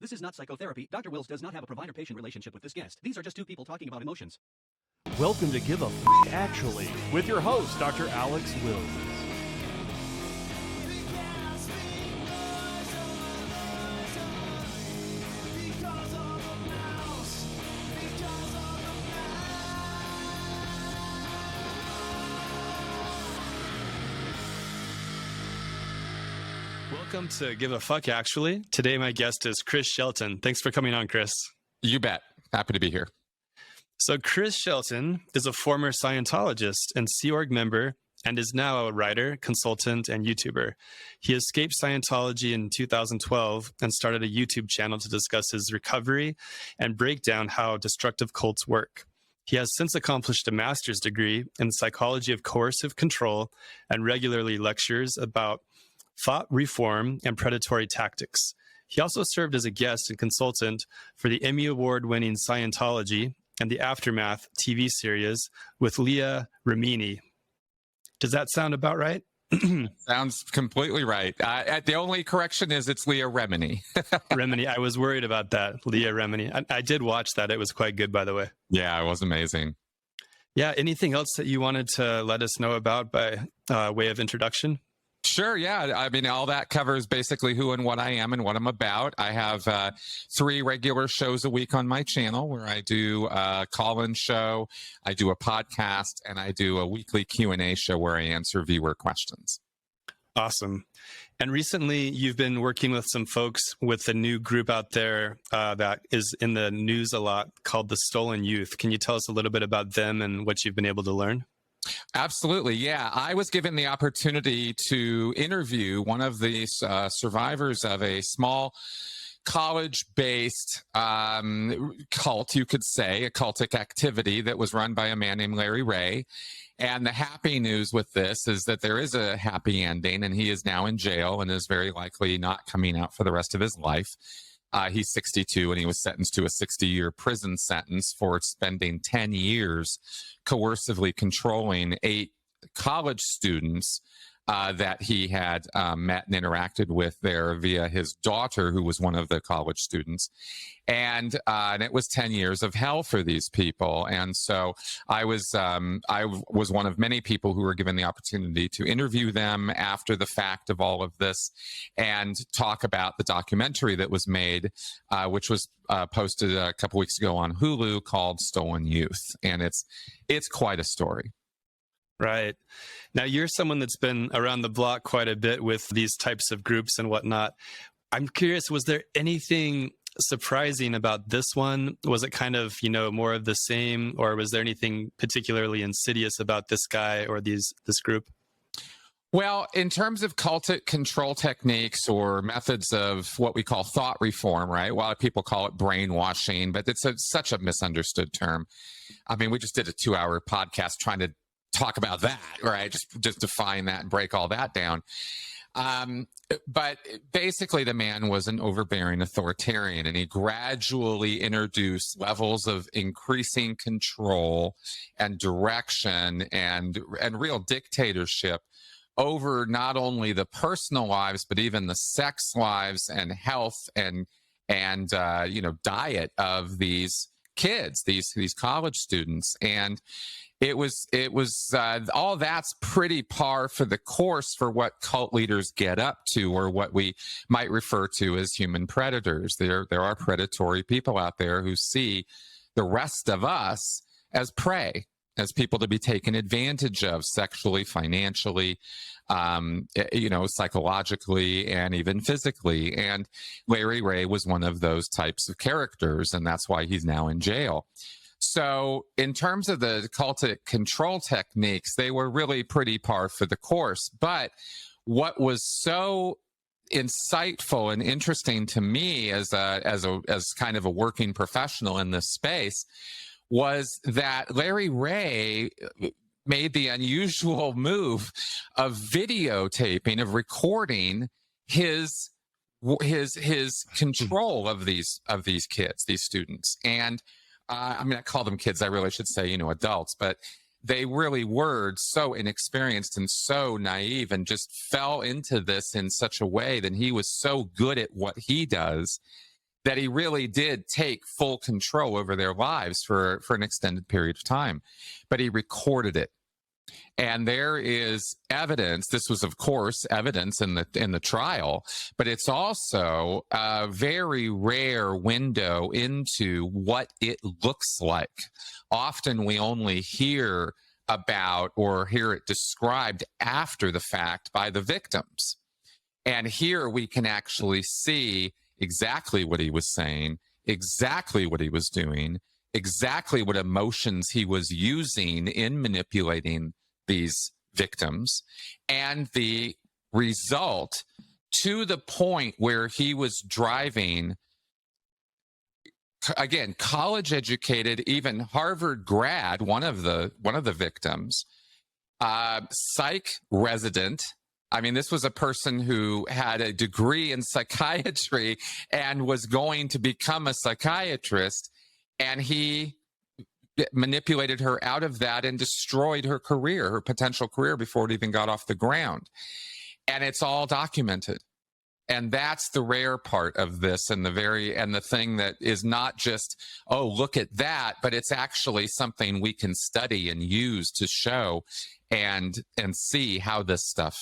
This is not psychotherapy. Dr. Wills does not have a provider-patient relationship with this guest. These are just two people talking about emotions. Welcome to Give a Actually, with your host, Dr. Alex Wills. Welcome to Give a Fuck, Actually. Today, my guest is Chris Shelton. Thanks for coming on, Chris. You bet. Happy to be here. So Chris Shelton is a former Scientologist and Sea Org member and is now a writer, consultant, and YouTuber. He escaped Scientology in 2012 and started a YouTube channel to discuss his recovery and break down how destructive cults work. He has since accomplished a master's degree in psychology of coercive control and regularly lectures about thought reform and predatory tactics. He also served as a guest and consultant for the Emmy-award winning Scientology and the Aftermath TV series with Leah Remini. Does that sound about right? Sounds completely right. The only correction is it's Leah Remini. Remini. I was worried about that. Leah Remini. I did watch that. It was quite good, by the way. Yeah, it was amazing. Yeah. Anything else that you wanted to let us know about by way of introduction? Sure, yeah. I mean, all that covers basically who and what I am and what I'm about. I have 3 regular shows a week on my channel where I do a call-in show, I do a podcast, and I do a weekly Q&A show where I answer viewer questions. Awesome. And recently, you've been working with some folks with a new group out there that is in the news a lot called the Stolen Youth. Can you tell us a little bit about them and what you've been able to learn? Absolutely. Yeah. I was given the opportunity to interview one of the survivors of a small college-based cult, you could say, a cultic activity that was run by a man named Larry Ray. And the happy news with this is that there is a happy ending, and he is now in jail and is very likely not coming out for the rest of his life. He's 62, and he was sentenced to a 60-year prison sentence for spending 10 years coercively controlling 8 college students that he had met and interacted with there via his daughter, who was one of the college students. And it was 10 years of hell for these people. And so I was one of many people who were given the opportunity to interview them after the fact of all of this and talk about the documentary that was made, which was posted a couple weeks ago on Hulu called Stolen Youth. And it's quite a story. Right. Now, you're someone that's been around the block quite a bit with these types of groups and whatnot. I'm curious, was there anything surprising about this one? Was it kind of, more of the same, or was there anything particularly insidious about this guy or this group? Well, in terms of cultic control techniques or methods of what we call thought reform, right? A lot of people call it brainwashing, but it's such a misunderstood term. I mean, we just did a 2-hour podcast trying to talk about that, right? Just define that and break all that down. But basically, the man was an overbearing authoritarian, and he gradually introduced levels of increasing control and direction and real dictatorship over not only the personal lives, but even the sex lives and health and diet of these kids, these college students. And it was all that's pretty par for the course for what cult leaders get up to, or what we might refer to as human predators. There are predatory people out there who see the rest of us as prey, as people to be taken advantage of sexually, financially, psychologically, and even physically. And Larry Ray was one of those types of characters, and that's why he's now in jail. So in terms of the cultic control techniques, they were really pretty par for the course. But what was so insightful and interesting to me as kind of a working professional in this space was that Larry Ray made the unusual move of videotaping, of recording his control of these kids, these students. And I call them kids. I really should say, adults, but they really were so inexperienced and so naive and just fell into this in such a way that he was so good at what he does that he really did take full control over their lives for an extended period of time. But he recorded it. And there is evidence. This was, of course, evidence in the trial, but it's also a very rare window into what it looks like. Often we only hear about or hear it described after the fact by the victims. And here we can actually see exactly what he was saying, exactly what he was doing, exactly what emotions he was using in manipulating these victims, and the result, to the point where he was driving, again, college educated, even Harvard grad, one of the victims, psych resident. I mean, this was a person who had a degree in psychiatry and was going to become a psychiatrist, and he manipulated her out of that and destroyed her career, her potential career, before it even got off the ground. And it's all documented. And that's the rare part of this, and the thing that is not just, oh, look at that, but it's actually something we can study and use to show and see how this stuff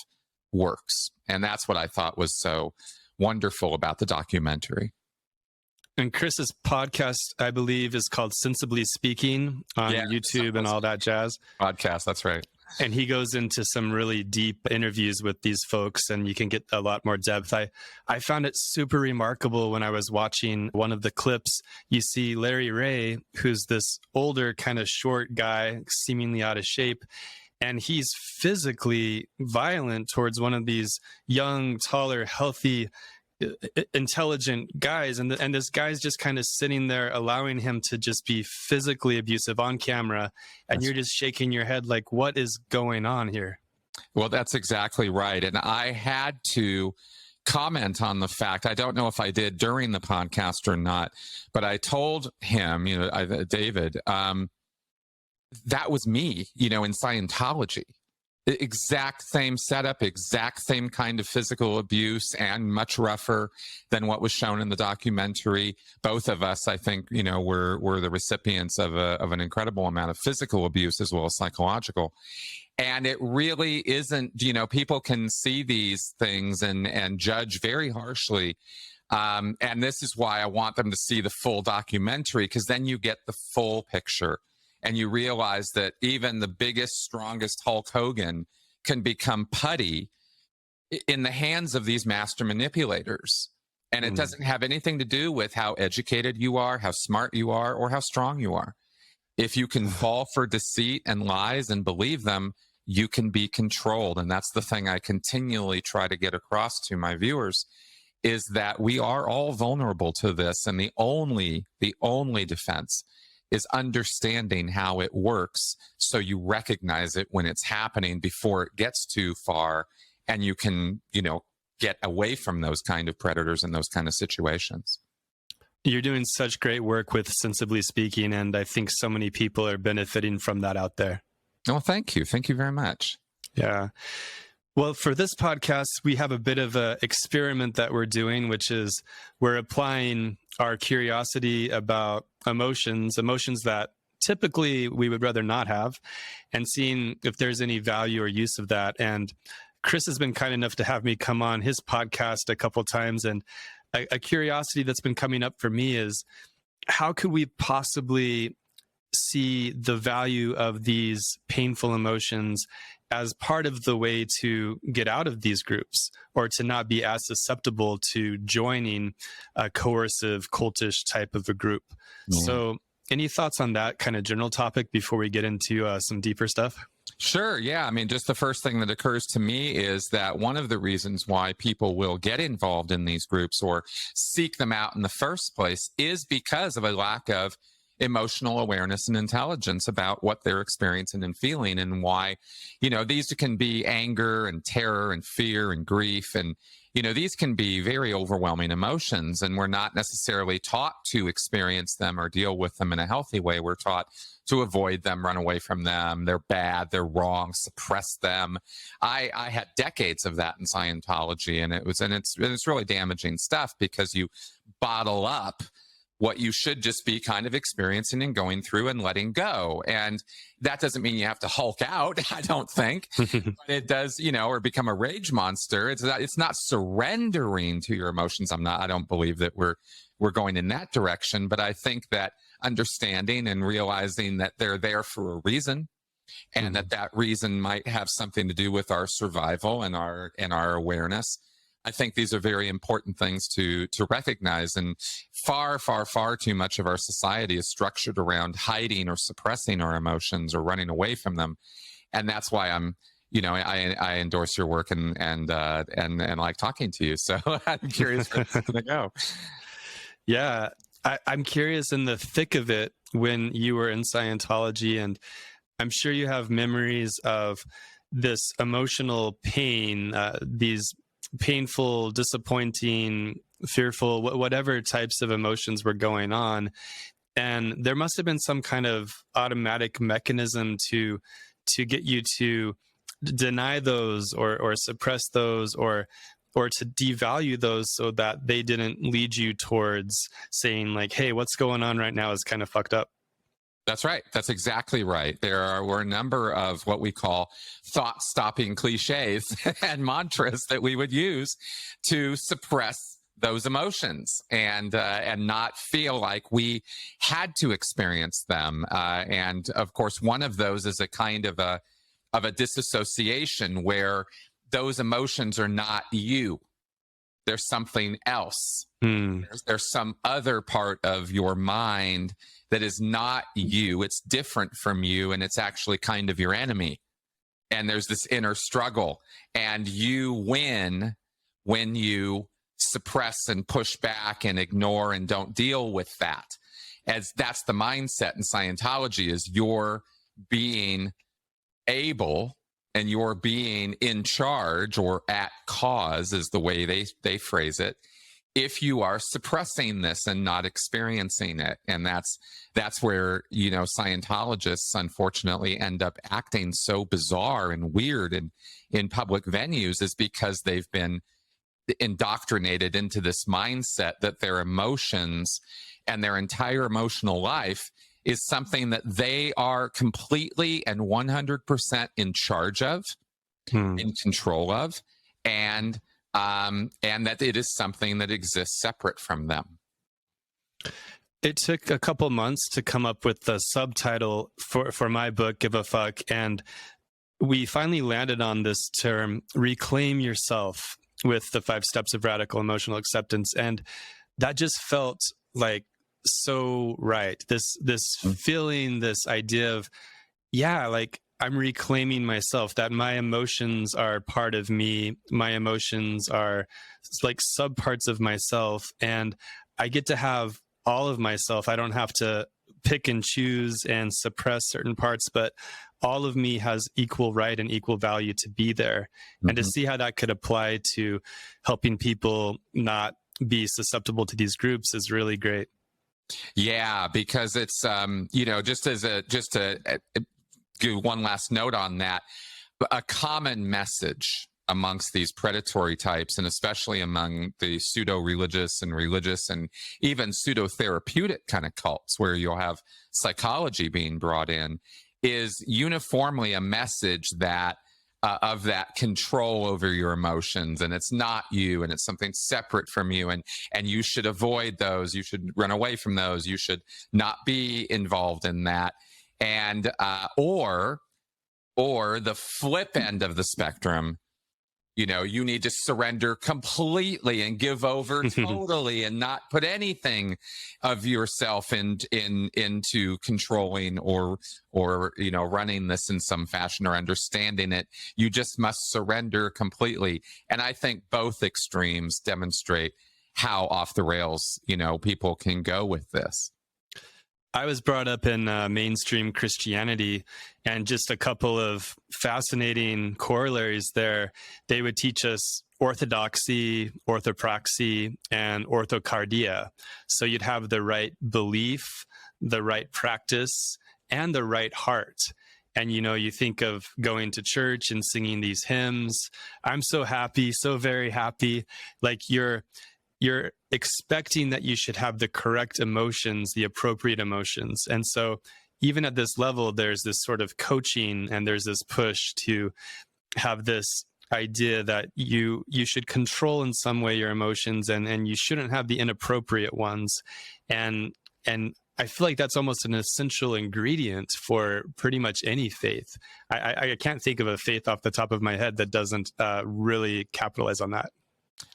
works. And that's what I thought was so wonderful about the documentary. And Chris's podcast, I believe, is called Sensibly Speaking on YouTube and all that jazz. Podcast, that's right. And he goes into some really deep interviews with these folks, and you can get a lot more depth. I found it super remarkable when I was watching one of the clips. You see Larry Ray, who's this older, kind of short guy, seemingly out of shape, and he's physically violent towards one of these young, taller, healthy, intelligent guys, and this guy's just kind of sitting there allowing him to just be physically abusive on camera, and you're just shaking your head like, what is going on here? Well, that's exactly right. And I had to comment on the fact, I don't know if I did during the podcast or not, but I told him, David, that was me, in Scientology. Exact same setup, exact same kind of physical abuse, and much rougher than what was shown in the documentary. Both of us, I think, were the recipients of an incredible amount of physical abuse as well as psychological. And it really isn't, people can see these things and judge very harshly. And this is why I want them to see the full documentary, because then you get the full picture. And you realize that even the biggest, strongest Hulk Hogan can become putty in the hands of these master manipulators. And it doesn't have anything to do with how educated you are, how smart you are, or how strong you are. If you can fall for deceit and lies and believe them, you can be controlled. And that's the thing I continually try to get across to my viewers, is that we are all vulnerable to this. And the only defense is understanding how it works, so you recognize it when it's happening before it gets too far, and you can, get away from those kind of predators and those kind of situations. You're doing such great work with Sensibly Speaking, and I think so many people are benefiting from that out there. Oh, thank you. Thank you very much. Yeah. Well, for this podcast, we have a bit of an experiment that we're doing, which is we're applying our curiosity about emotions that typically we would rather not have, and seeing if there's any value or use of that. And Chris has been kind enough to have me come on his podcast a couple of times. And a curiosity that's been coming up for me is, how could we possibly see the value of these painful emotions as part of the way to get out of these groups, or to not be as susceptible to joining a coercive, cultish type of a group? So any thoughts on that kind of general topic before we get into some deeper stuff? Sure. Yeah. I mean, just the first thing that occurs to me is that one of the reasons why people will get involved in these groups or seek them out in the first place is because of a lack of emotional awareness and intelligence about what they're experiencing and feeling, and why, these can be anger and terror and fear and grief. And, these can be very overwhelming emotions, and we're not necessarily taught to experience them or deal with them in a healthy way. We're taught to avoid them, run away from them. They're bad, they're wrong, suppress them. I had decades of that in Scientology, and it's really damaging stuff, because you bottle up what you should just be kind of experiencing and going through and letting go. And that doesn't mean you have to Hulk out, I don't think. But it does, or become a rage monster. It's not surrendering to your emotions. I don't believe that we're going in that direction. But I think that understanding and realizing that they're there for a reason, and that reason might have something to do with our survival and our awareness. I think these are very important things to recognize. And far, far, far too much of our society is structured around hiding or suppressing our emotions or running away from them. And that's why I endorse your work and like talking to you. So I'm curious where it's going to go. Yeah, I'm curious, in the thick of it, when you were in Scientology, and I'm sure you have memories of this emotional pain, these painful, disappointing, fearful, whatever types of emotions were going on. And there must have been some kind of automatic mechanism to get you to deny those or suppress those or to devalue those, so that they didn't lead you towards saying like, hey, what's going on right now is kind of fucked up. That's right. That's exactly right. There were a number of what we call thought-stopping cliches and mantras that we would use to suppress those emotions and not feel like we had to experience them. And of course, one of those is a kind of a disassociation where those emotions are not you. There's something else. There's some other part of your mind that is not you. It's different from you, and it's actually kind of your enemy. And there's this inner struggle, and you win when you suppress and push back and ignore and don't deal with that. As that's the mindset in Scientology, is you're being able and you're being in charge, or at cause is the way they phrase it, if you are suppressing this and not experiencing it. And that's where, Scientologists unfortunately end up acting so bizarre and weird in public venues, is because they've been indoctrinated into this mindset that their emotions and their entire emotional life is something that they are completely and 100% in charge of, in control of, and that it is something that exists separate from them. It took a couple months to come up with the subtitle for my book, Give a Fuck, and we finally landed on this term, reclaim yourself, with the 5 steps of radical emotional acceptance. And that just felt like so right. This feeling, this idea of, like I'm reclaiming myself, that my emotions are part of me. My emotions are like subparts of myself, and I get to have all of myself. I don't have to pick and choose and suppress certain parts, but all of me has equal right and equal value to be there. And to see how that could apply to helping people not be susceptible to these groups is really great. Yeah, because it's, just to do one last note on that, a common message amongst these predatory types, and especially among the pseudo-religious and religious and even pseudo-therapeutic kind of cults where you'll have psychology being brought in, is uniformly a message that of that control over your emotions, and it's not you, and it's something separate from you, and you should avoid those, you should run away from those, you should not be involved in that. And or the flip end of the spectrum, you need to surrender completely and give over totally and not put anything of yourself into controlling or running this in some fashion or understanding it. You just must surrender completely. And I think both extremes demonstrate how off the rails, people can go with this. I was brought up in mainstream Christianity, and just a couple of fascinating corollaries there. They would teach us orthodoxy, orthopraxy, and orthocardia. So you'd have the right belief, the right practice, and the right heart. And, you think of going to church and singing these hymns. I'm so happy, so very happy. Like you're you're expecting that you should have the correct emotions, the appropriate emotions. And so even at this level, there's this sort of coaching and there's this push to have this idea that you should control in some way your emotions, and you shouldn't have the inappropriate ones. And I feel like that's almost an essential ingredient for pretty much any faith. I can't think of a faith off the top of my head that doesn't really capitalize on that.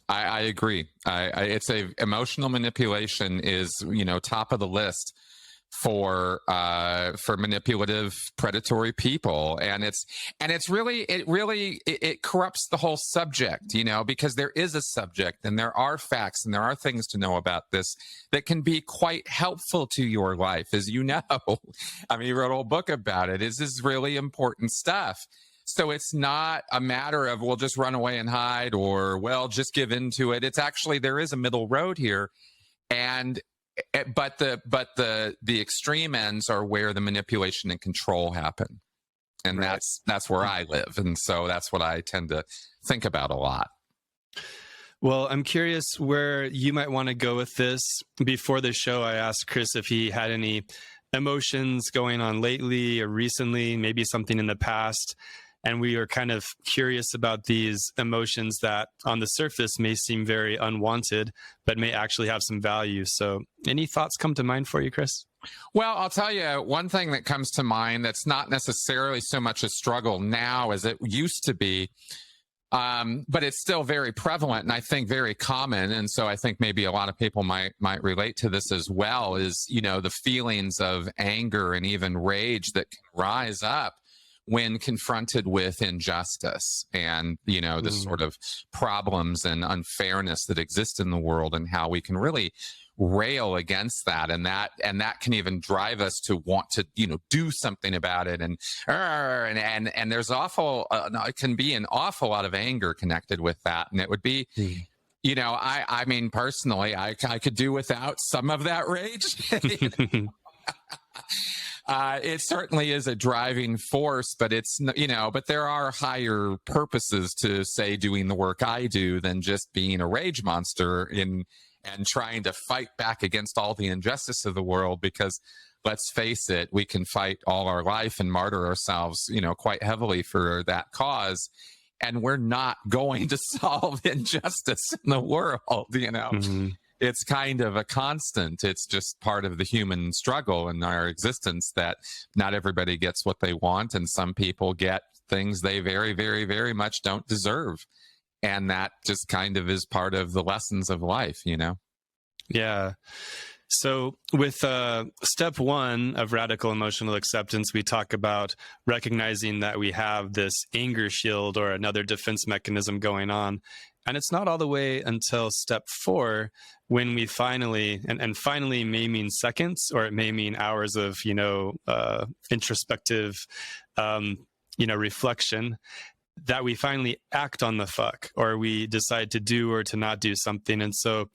I agree. It's emotional manipulation is, top of the list for manipulative, predatory people, and it corrupts the whole subject, because there is a subject and there are facts and there are things to know about this that can be quite helpful to your life, as you know. I mean, you wrote a whole book about it. This is really important stuff. So it's not a matter of, well, just run away and hide, or, well, just give into it. It's actually, there is a middle road here. But the extreme ends are where the manipulation and control happen. And right. that's where I live. And so that's what I tend to think about a lot. Well, I'm curious where you might want to go with this. Before the show, I asked Chris if he had any emotions going on lately or recently, maybe something in the past. And we are kind of curious about these emotions that on the surface may seem very unwanted, but may actually have some value. So any thoughts come to mind for you, Chris? Well, I'll tell you one thing that comes to mind that's not necessarily so much a struggle now as it used to be, but it's still very prevalent and I think very common. And so I think maybe a lot of people might relate to this as well, is, the feelings of anger and even rage that can rise up when confronted with injustice and, the sort of problems and unfairness that exist in the world, and how we can really rail against that. And that can even drive us to want to, do something about it. And there's it can be an awful lot of anger connected with that. And it would be, I mean, personally, I could do without some of that rage. It certainly is a driving force, but but there are higher purposes to, say, doing the work I do than just being a rage monster and trying to fight back against all the injustice of the world. Because let's face it, we can fight all our life and martyr ourselves, quite heavily for that cause. And we're not going to solve injustice in the world, Mm-hmm. It's kind of a constant. It's just part of the human struggle and our existence that not everybody gets what they want. And some people get things they very, very, very much don't deserve. And that just kind of is part of the lessons of life, Yeah. So with step one of radical emotional acceptance, we talk about recognizing that we have this anger shield or another defense mechanism going on. And it's not all the way until step 4 when we finally, and finally may mean seconds, or it may mean hours of, introspective, reflection, that we finally act on the fuck, or we decide to do or to not do something. And so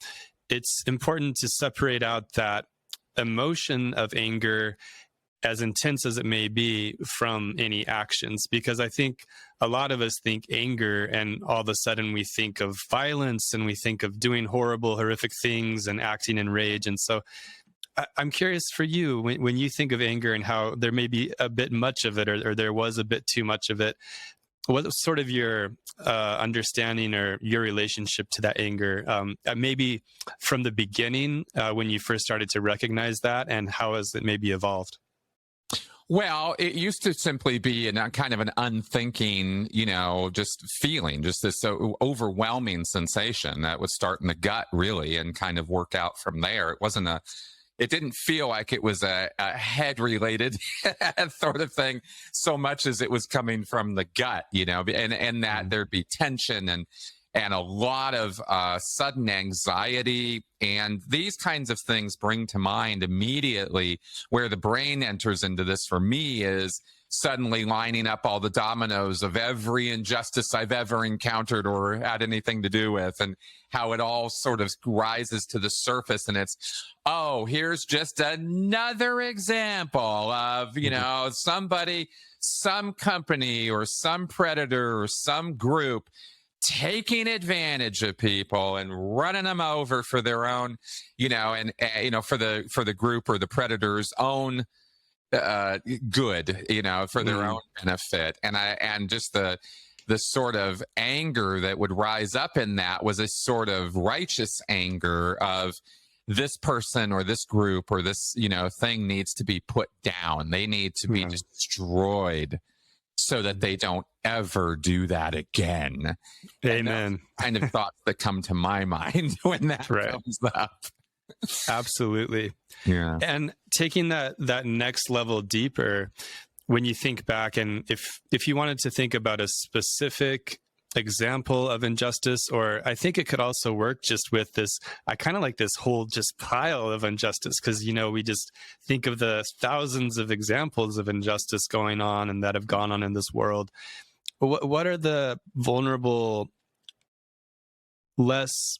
it's important to separate out that emotion of anger, as intense as it may be, from any actions, because I think a lot of us think anger and all of a sudden we think of violence and we think of doing horrible, horrific things and acting in rage. And so I'm curious for you, when you think of anger and how there may be a bit much of it, or there was a bit too much of it, what's sort of your understanding or your relationship to that anger? Maybe from the beginning, when you first started to recognize that, and how has it maybe evolved? Well, it used to simply be kind of an unthinking, just feeling, just this overwhelming sensation that would start in the gut, really, and kind of work out from there. It didn't feel like it was a head-related sort of thing so much as it was coming from the gut, and that there'd be tension and a lot of sudden anxiety. And these kinds of things bring to mind immediately where the brain enters into this for me is suddenly lining up all the dominoes of every injustice I've ever encountered or had anything to do with, and how it all sort of rises to the surface. And it's, oh, here's just another example of, somebody, some company or some predator or some group taking advantage of people and running them over for their own, and for the group or the predator's own good, for their own benefit. And just the sort of anger that would rise up in that was a sort of righteous anger of this person or this group or this, thing needs to be put down. They need to be destroyed so that they don't ever do that again. Amen. Kind of thoughts that come to my mind when that comes up. Absolutely. Yeah. And taking that next level deeper, when you think back, and if you wanted to think about a specific example of injustice, or I think it could also work just with this, I kind of like this whole just pile of injustice, because we just think of the thousands of examples of injustice going on and that have gone on in this world. What are the vulnerable, less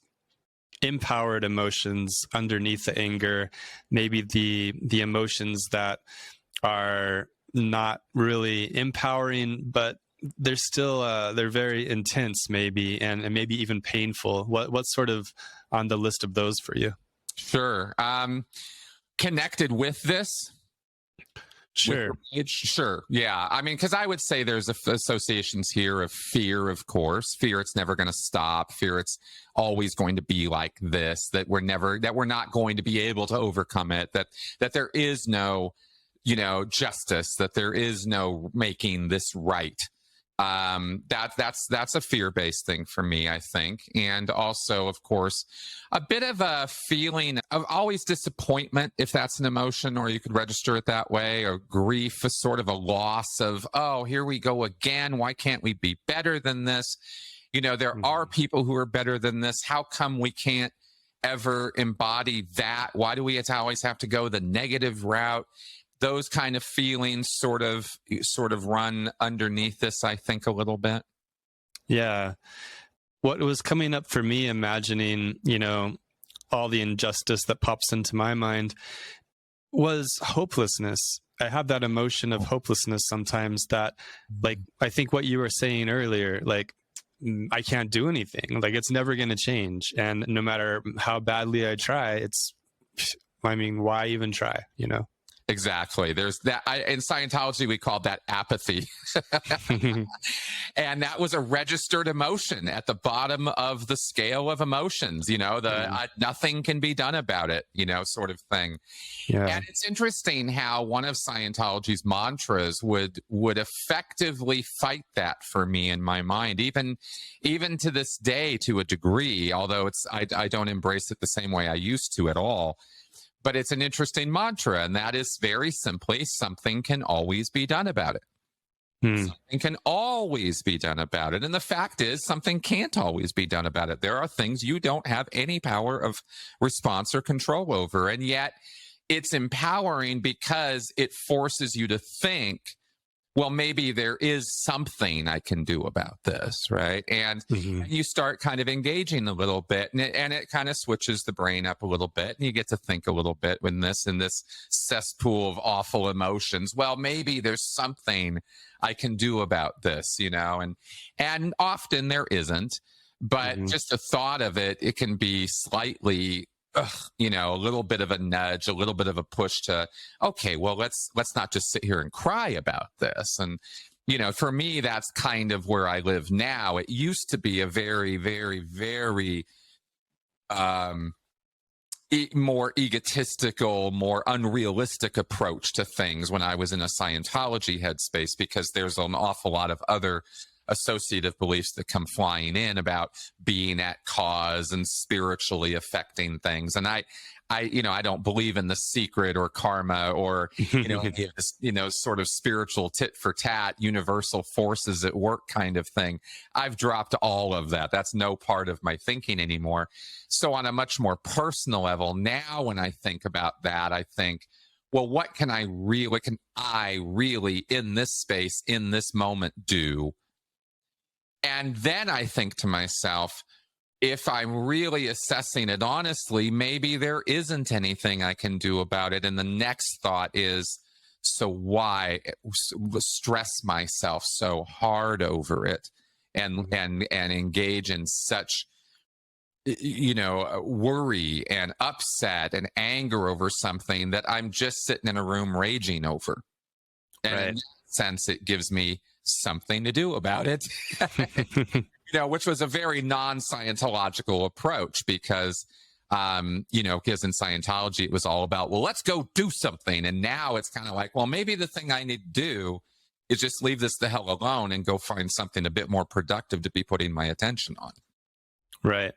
empowered emotions underneath the anger, maybe the emotions that are not really empowering, but they're still they're very intense, maybe, and maybe even painful? What's sort of on the list of those for you? Sure. Connected with this? Sure. Sure. Yeah. I mean, because I would say there's associations here of fear, of course. Fear it's never going to stop. Fear it's always going to be like this, that we're not going to be able to overcome it, that there is no, justice, that there is no making this right. That's a fear-based thing for me, I think. And also, of course, a bit of a feeling of always disappointment, if that's an emotion, or you could register it that way, or grief, a sort of a loss of, oh, here we go again. Why can't we be better than this? There are people who are better than this. How come we can't ever embody that? Why do we always have to go the negative route? Those kind of feelings sort of run underneath this, I think, a little bit. Yeah. What was coming up for me, imagining, all the injustice that pops into my mind, was hopelessness. I have that emotion of hopelessness sometimes, that, like, I think what you were saying earlier, like, I can't do anything. Like, it's never going to change. And no matter how badly I try, why even try, Exactly. There's that. In Scientology, we called that apathy. And that was a registered emotion at the bottom of the scale of emotions, nothing can be done about it, sort of thing. Yeah. And it's interesting how one of Scientology's mantras would effectively fight that for me in my mind, even to this day, to a degree, although I don't embrace it the same way I used to at all. But it's an interesting mantra, and that is very simply, something can always be done about it. Something can always be done about it. And the fact is, something can't always be done about it. There are things you don't have any power of response or control over. And yet it's empowering because it forces you to think, well, maybe there is something I can do about this, right? And you start kind of engaging a little bit, and it kind of switches the brain up a little bit, and you get to think a little bit in this cesspool of awful emotions. Well, maybe there's something I can do about this, and often there isn't, but just the thought of it can be slightly a little bit of a nudge, a little bit of a push to, okay, well, let's not just sit here and cry about this. And, for me, that's kind of where I live now. It used to be a very, very, very more egotistical, more unrealistic approach to things when I was in a Scientology headspace, because there's an awful lot of other associative beliefs that come flying in about being at cause and spiritually affecting things. And I don't believe in the secret or karma or, sort of spiritual tit for tat, universal forces at work kind of thing. I've dropped all of that. That's no part of my thinking anymore. So on a much more personal level, now when I think about that, I think, well, what can I really in this space, in this moment do? And then I think to myself, if I'm really assessing it honestly, maybe there isn't anything I can do about it. And the next thought is, so why stress myself so hard over it and engage in such, worry and upset and anger over something that I'm just sitting in a room raging over. And in that sense, it gives me something to do about it, which was a very non-Scientological approach because, because in Scientology, it was all about, well, let's go do something. And now it's kind of like, well, maybe the thing I need to do is just leave this the hell alone and go find something a bit more productive to be putting my attention on. Right.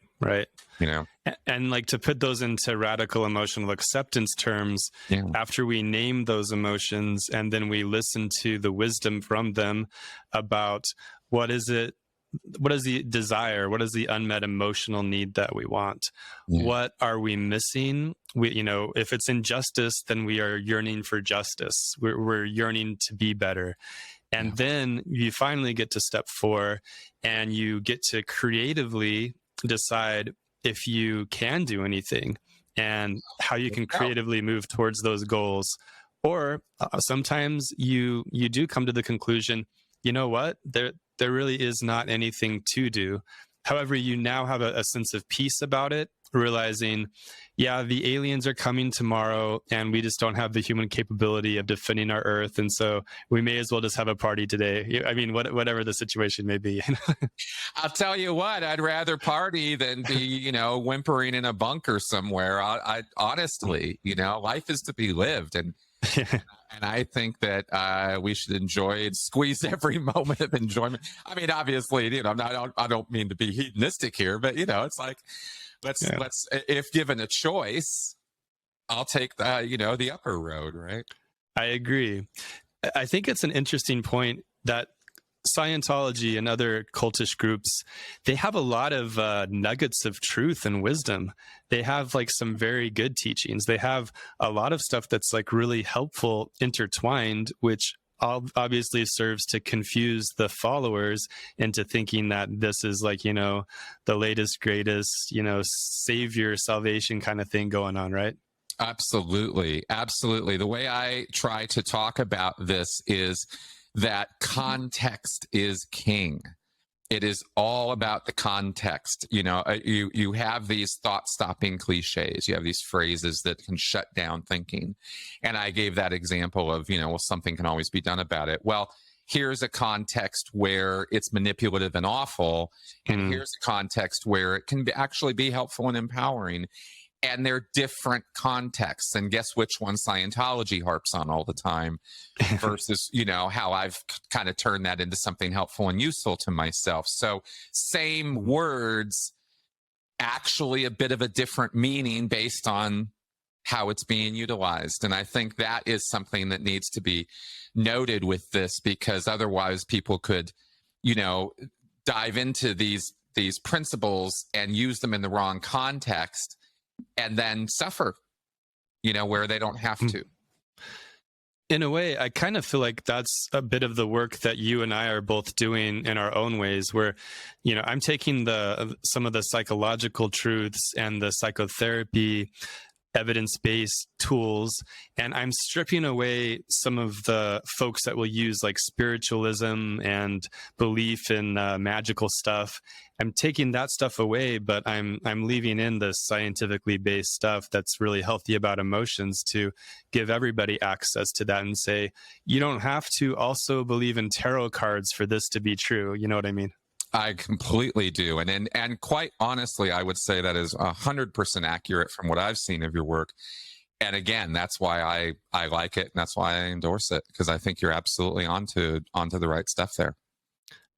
And like to put those into radical emotional acceptance terms, after we name those emotions and then we listen to the wisdom from them about what is the desire, what is the unmet emotional need that we want, what are we missing? If it's injustice, then we are yearning for justice. We're yearning to be better. And then you finally get to step 4 and you get to creatively decide if you can do anything and how you can creatively move towards those goals. Or sometimes you do come to the conclusion, you know what, there really is not anything to do. However, you now have a sense of peace about it, realizing, the aliens are coming tomorrow and we just don't have the human capability of defending our Earth. And so we may as well just have a party today. I mean, whatever the situation may be. I'll tell you what, I'd rather party than be, whimpering in a bunker somewhere. I honestly, life is to be lived. And I think that we should enjoy and squeeze every moment of enjoyment. I mean, obviously, I don't mean to be hedonistic here, but it's like, let's if given a choice, I'll take the upper road, right? I agree. I think it's an interesting point that Scientology and other cultish groups, they have a lot of nuggets of truth and wisdom. They have like some very good teachings. They have a lot of stuff that's like really helpful intertwined, which obviously serves to confuse the followers into thinking that this is like, the latest, greatest, savior, salvation kind of thing going on, right? Absolutely. Absolutely. The way I try to talk about this is that context is king. It is all about the context. You have these thought-stopping cliches. You have these phrases that can shut down thinking. And I gave that example of, something can always be done about it. Well, here's a context where it's manipulative and awful. And here's a context where it can actually be helpful and empowering. And they're different contexts. And guess which one Scientology harps on all the time versus, how I've kind of turned that into something helpful and useful to myself. So same words, actually a bit of a different meaning based on how it's being utilized. And I think that is something that needs to be noted with this, because otherwise people could, dive into these principles and use them in the wrong context and then suffer, where they don't have to. In a way, I kind of feel like that's a bit of the work that you and I are both doing in our own ways, where, I'm taking some of the psychological truths and the psychotherapy evidence-based tools, and I'm stripping away some of the folks that will use like spiritualism and belief in magical stuff. I'm taking that stuff away, but I'm leaving in the scientifically based stuff that's really healthy about emotions to give everybody access to that and say, you don't have to also believe in tarot cards for this to be true. You know what I mean? I completely do. And quite honestly, I would say that is 100% accurate from what I've seen of your work. And again, that's why I like it. And that's why I endorse it, because I think you're absolutely onto the right stuff there.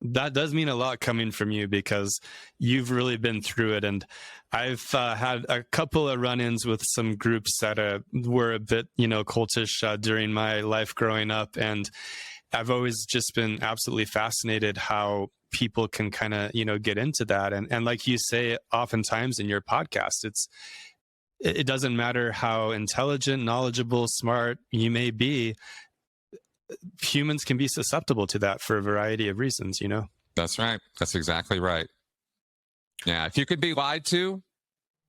That does mean a lot coming from you, because you've really been through it. And I've had a couple of run-ins with some groups that were a bit, cultish during my life growing up. And I've always just been absolutely fascinated how people can kind of, get into that. And like you say, oftentimes in your podcast, it doesn't matter how intelligent, knowledgeable, smart you may be. Humans can be susceptible to that for a variety of reasons, That's right. That's exactly right. Yeah. If you could be lied to,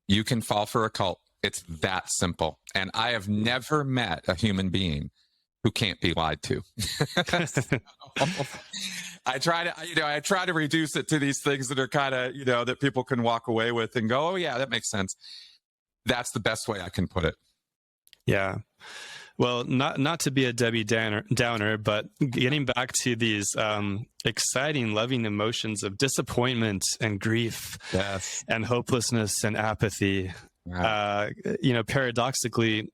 you can fall for a cult. It's that simple. And I have never met a human being who can't be lied to. I try to reduce it to these things that are kind of, that people can walk away with and go, oh yeah, that makes sense. That's the best way I can put it. Yeah. Well, not to be a Debbie Downer, but getting back to these exciting, loving emotions of disappointment and grief, yes, and hopelessness and apathy. Wow. Paradoxically,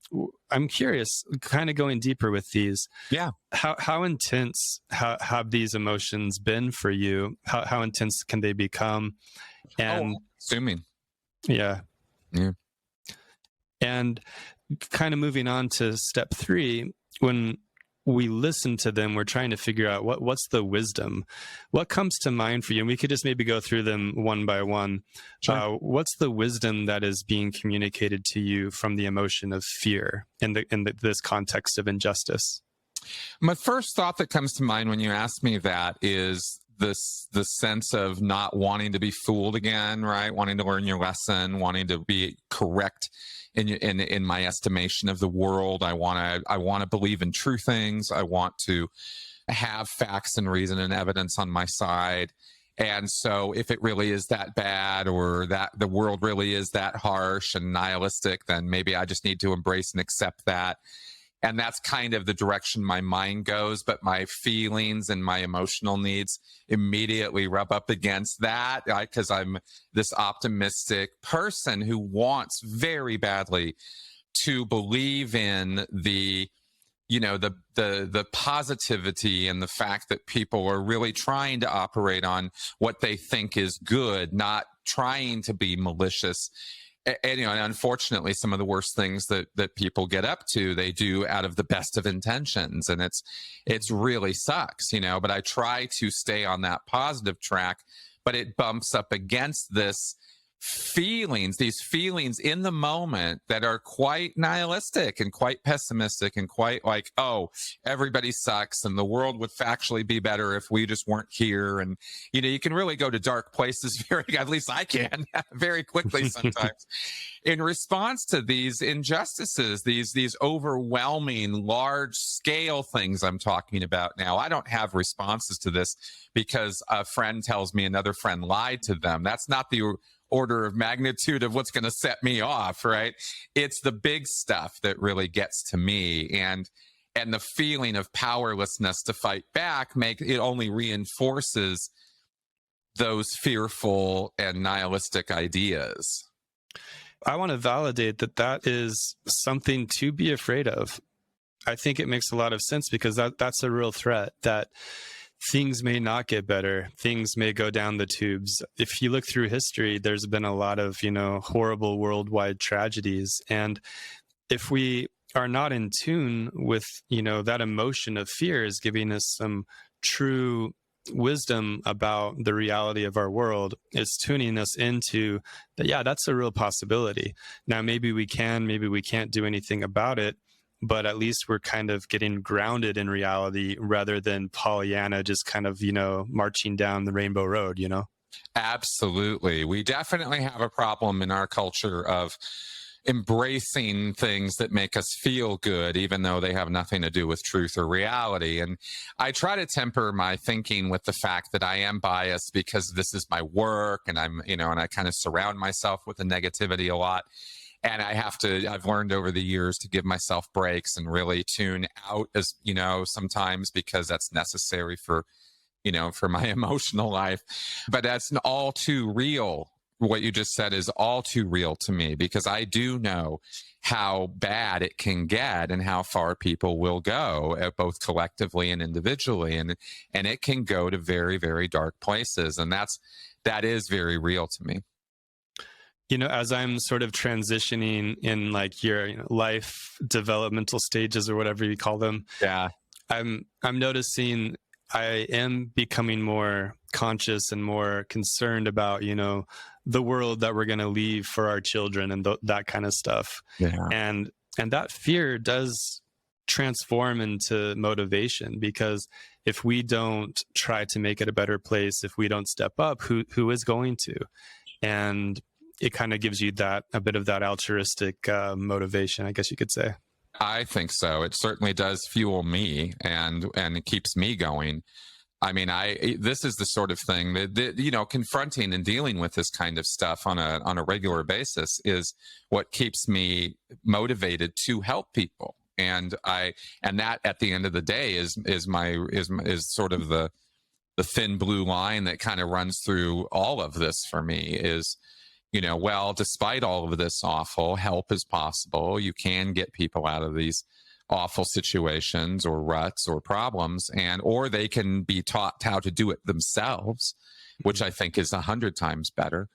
I'm curious, kind of going deeper with these. Yeah. How intense have these emotions been for you? How intense can they become? And assuming. Yeah. Yeah. And kind of moving on to step 3, when we listen to them, we're trying to figure out what's the wisdom. What comes to mind for you? And we could just maybe go through them one by one. Sure. What's the wisdom that is being communicated to you from the emotion of fear in this context of injustice? My first thought that comes to mind when you ask me that is the sense of not wanting to be fooled again, right? Wanting to learn your lesson, wanting to be correct in my estimation of the world. I want to believe in true things. I want to have facts and reason and evidence on my side. And so if it really is that bad, or that the world really is that harsh and nihilistic, then maybe I just need to embrace and accept that. And that's kind of the direction my mind goes, but my feelings and my emotional needs immediately rub up against that, because I'm this optimistic person who wants very badly to believe in the positivity and the fact that people are really trying to operate on what they think is good, not trying to be malicious. And unfortunately, some of the worst things that people get up to, they do out of the best of intentions, and it's really sucks, But I try to stay on that positive track, but it bumps up against these feelings in the moment that are quite nihilistic and quite pessimistic and quite like, oh, everybody sucks and the world would factually be better if we just weren't here. And, you can really go to dark places at least I can, very quickly sometimes. In response to these injustices, these overwhelming, large-scale things I'm talking about now, I don't have responses to this because a friend tells me another friend lied to them. That's not the order of magnitude of what's going to set me off, right? It's the big stuff that really gets to me, and the feeling of powerlessness to fight back it only reinforces those fearful and nihilistic ideas. I want to validate that is something to be afraid of. I think it makes a lot of sense, because that's a real threat, that things may not get better. Things may go down the tubes. If you look through history, there's been a lot of, horrible worldwide tragedies. And if we are not in tune with, that emotion of fear is giving us some true wisdom about the reality of our world, it's tuning us into that, yeah, that's a real possibility. Now, maybe we can't do anything about it, but at least we're kind of getting grounded in reality rather than Pollyanna just kind of, marching down the rainbow road, Absolutely. We definitely have a problem in our culture of embracing things that make us feel good, even though they have nothing to do with truth or reality. And I try to temper my thinking with the fact that I am biased because this is my work, and I'm, and I kind of surround myself with the negativity a lot. And I've learned over the years to give myself breaks and really tune out, as sometimes, because that's necessary for my emotional life. But that's all too real. What you just said is all too real to me, because I do know how bad it can get and how far people will go, both collectively and individually. And it can go to very, very dark places. And that is very real to me. As I'm sort of transitioning in like your life developmental stages or whatever you call them, yeah, I'm noticing I am becoming more conscious and more concerned about, the world that we're going to leave for our children and that kind of stuff. Yeah. And that fear does transform into motivation, because if we don't try to make it a better place, if we don't step up, who is going to? And it kind of gives you a bit of that altruistic motivation, I guess you could say. I think so. It certainly does fuel me, and it keeps me going I mean, this is the sort of thing that confronting and dealing with this kind of stuff on a regular basis is what keeps me motivated to help people. And that at the end of the day is sort of the thin blue line that kind of runs through all of this for me is, well, despite all of this awful, help is possible. You can get people out of these awful situations or ruts or problems, or they can be taught how to do it themselves, which I think is 100 times better.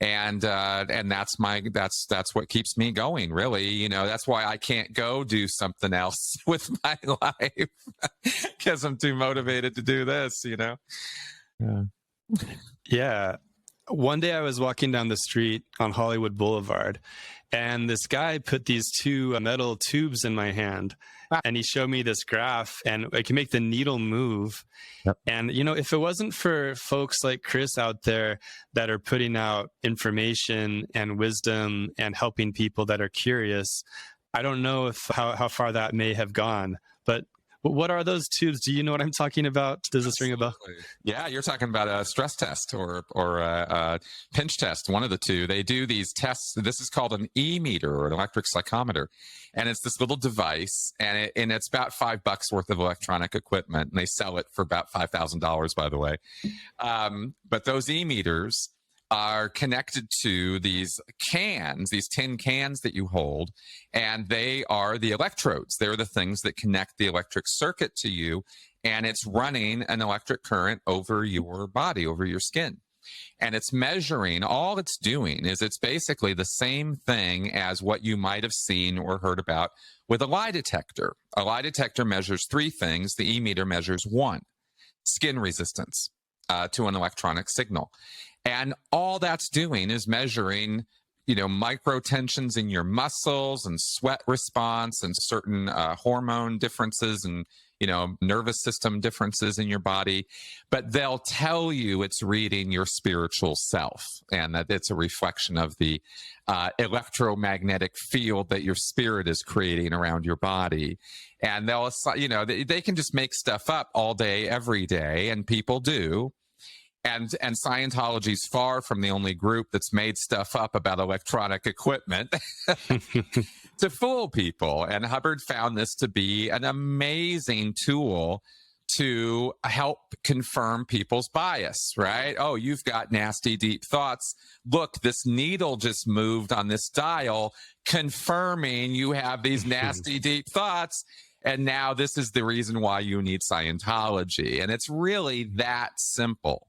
And that's what keeps me going, really. That's why I can't go do something else with my life because I'm too motivated to do this, Yeah. One day I was walking down the street on Hollywood Boulevard, and this guy put these two metal tubes in my hand, and he showed me this graph, and I can make the needle move. Yep. And, if it wasn't for folks like Chris out there that are putting out information and wisdom and helping people that are curious, I don't know how far that may have gone. But what are those tubes? Do you know what I'm talking about? Does this ring a bell? Yeah, you're talking about a stress test or a pinch test, one of the two. They do these tests. This is called an e-meter or an electric psychometer. And it's this little device, and it's about $5 worth of electronic equipment. And they sell it for about $5,000, by the way. But those e-meters are connected to these cans, these tin cans that you hold, and they are the electrodes. They're the things that connect the electric circuit to you, and it's running an electric current over your body, over your skin. And it's measuring, all it's doing is it's basically the same thing as what you might have seen or heard about with a lie detector. A lie detector measures 3 things. The e-meter measures 1, skin resistance to an electronic signal. And all that's doing is measuring, micro tensions in your muscles and sweat response and certain hormone differences and, nervous system differences in your body. But they'll tell you it's reading your spiritual self and that it's a reflection of the electromagnetic field that your spirit is creating around your body. And they'll, they can just make stuff up all day, every day, and people do. And Scientology is far from the only group that's made stuff up about electronic equipment to fool people. And Hubbard found this to be an amazing tool to help confirm people's bias, right? Oh, you've got nasty, deep thoughts. Look, this needle just moved on this dial, confirming you have these nasty, deep thoughts. And now this is the reason why you need Scientology. And it's really that simple.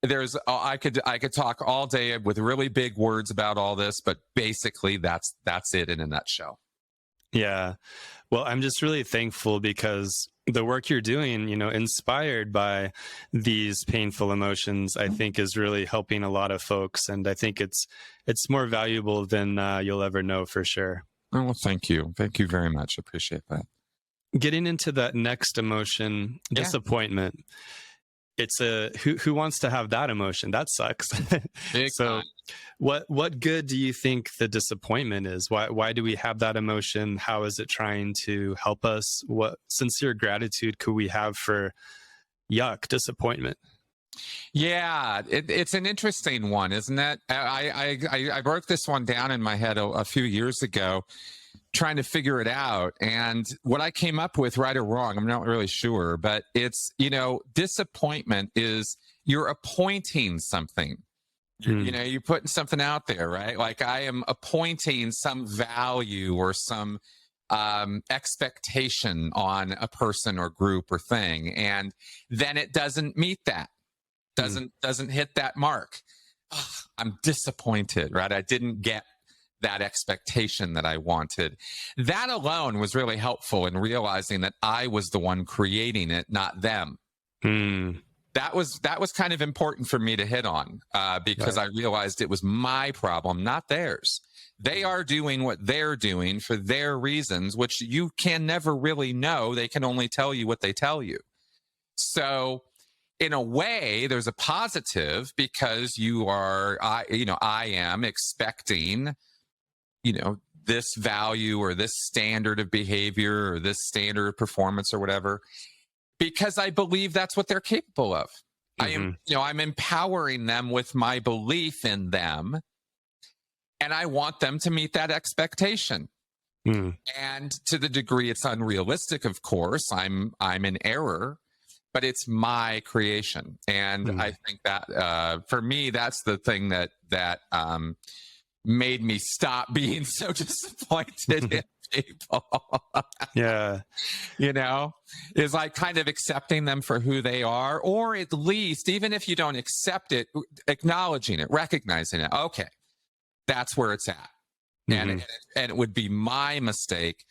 I could talk all day with really big words about all this, but basically that's it in a nutshell. Yeah. Well, I'm just really thankful because the work you're doing, inspired by these painful emotions, I think is really helping a lot of folks. And I think it's more valuable than you'll ever know for sure. Oh, well, thank you. Thank you very much. Appreciate that. Getting into that next emotion, disappointment. It's who wants to have that emotion? That sucks. So what good do you think the disappointment is? Why do we have that emotion? How is it trying to help us? What sincere gratitude could we have for disappointment? Yeah, it's an interesting one, isn't it? I broke this one down in my head a few years ago, trying to figure it out. And what I came up with, right or wrong, I'm not really sure, but it's, disappointment is you're appointing something. You're putting something out there, right? Like I am appointing some value or some expectation on a person or group or thing. And then it doesn't meet that, doesn't hit that mark. Ugh, I'm disappointed, right? I didn't get that expectation that I wanted. That alone was really helpful in realizing that I was the one creating it, not them. That was kind of important for me to hit on because I realized it was my problem, not theirs. They are doing what they're doing for their reasons, which you can never really know. They can only tell you what they tell you. So in a way, there's a positive because I am expecting this value or this standard of behavior or this standard of performance or whatever, because I believe that's what they're capable of. Mm-hmm. I'm empowering them with my belief in them, and I want them to meet that expectation. Mm. And to the degree it's unrealistic, of course, I'm in error, but it's my creation. And I think that for me, that's the thing that made me stop being so disappointed in people. Yeah. Is like kind of accepting them for who they are, or at least, even if you don't accept it, acknowledging it, recognizing it. Okay, that's where it's at. And it would be my mistake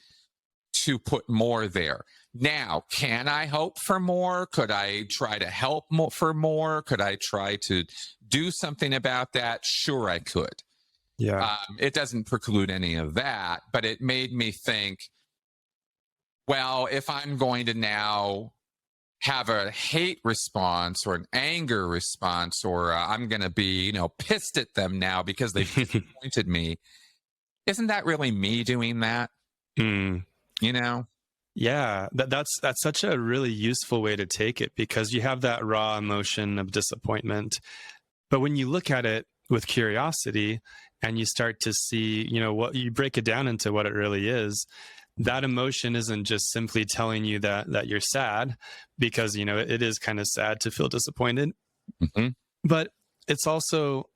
to put more there. Now, can I hope for more? Could I try to help for more? Could I try to do something about that? Sure, I could. Yeah. It doesn't preclude any of that, but it made me think, well, if I'm going to now have a hate response or an anger response, or I'm going to be, pissed at them now because they've disappointed me, isn't that really me doing that? Yeah, that's such a really useful way to take it, because you have that raw emotion of disappointment. But when you look at it with curiosity and you start to see, what you break it down into what it really is, that emotion isn't just simply telling you that you're sad, because, it is kind of sad to feel disappointed. Mm-hmm. But it's also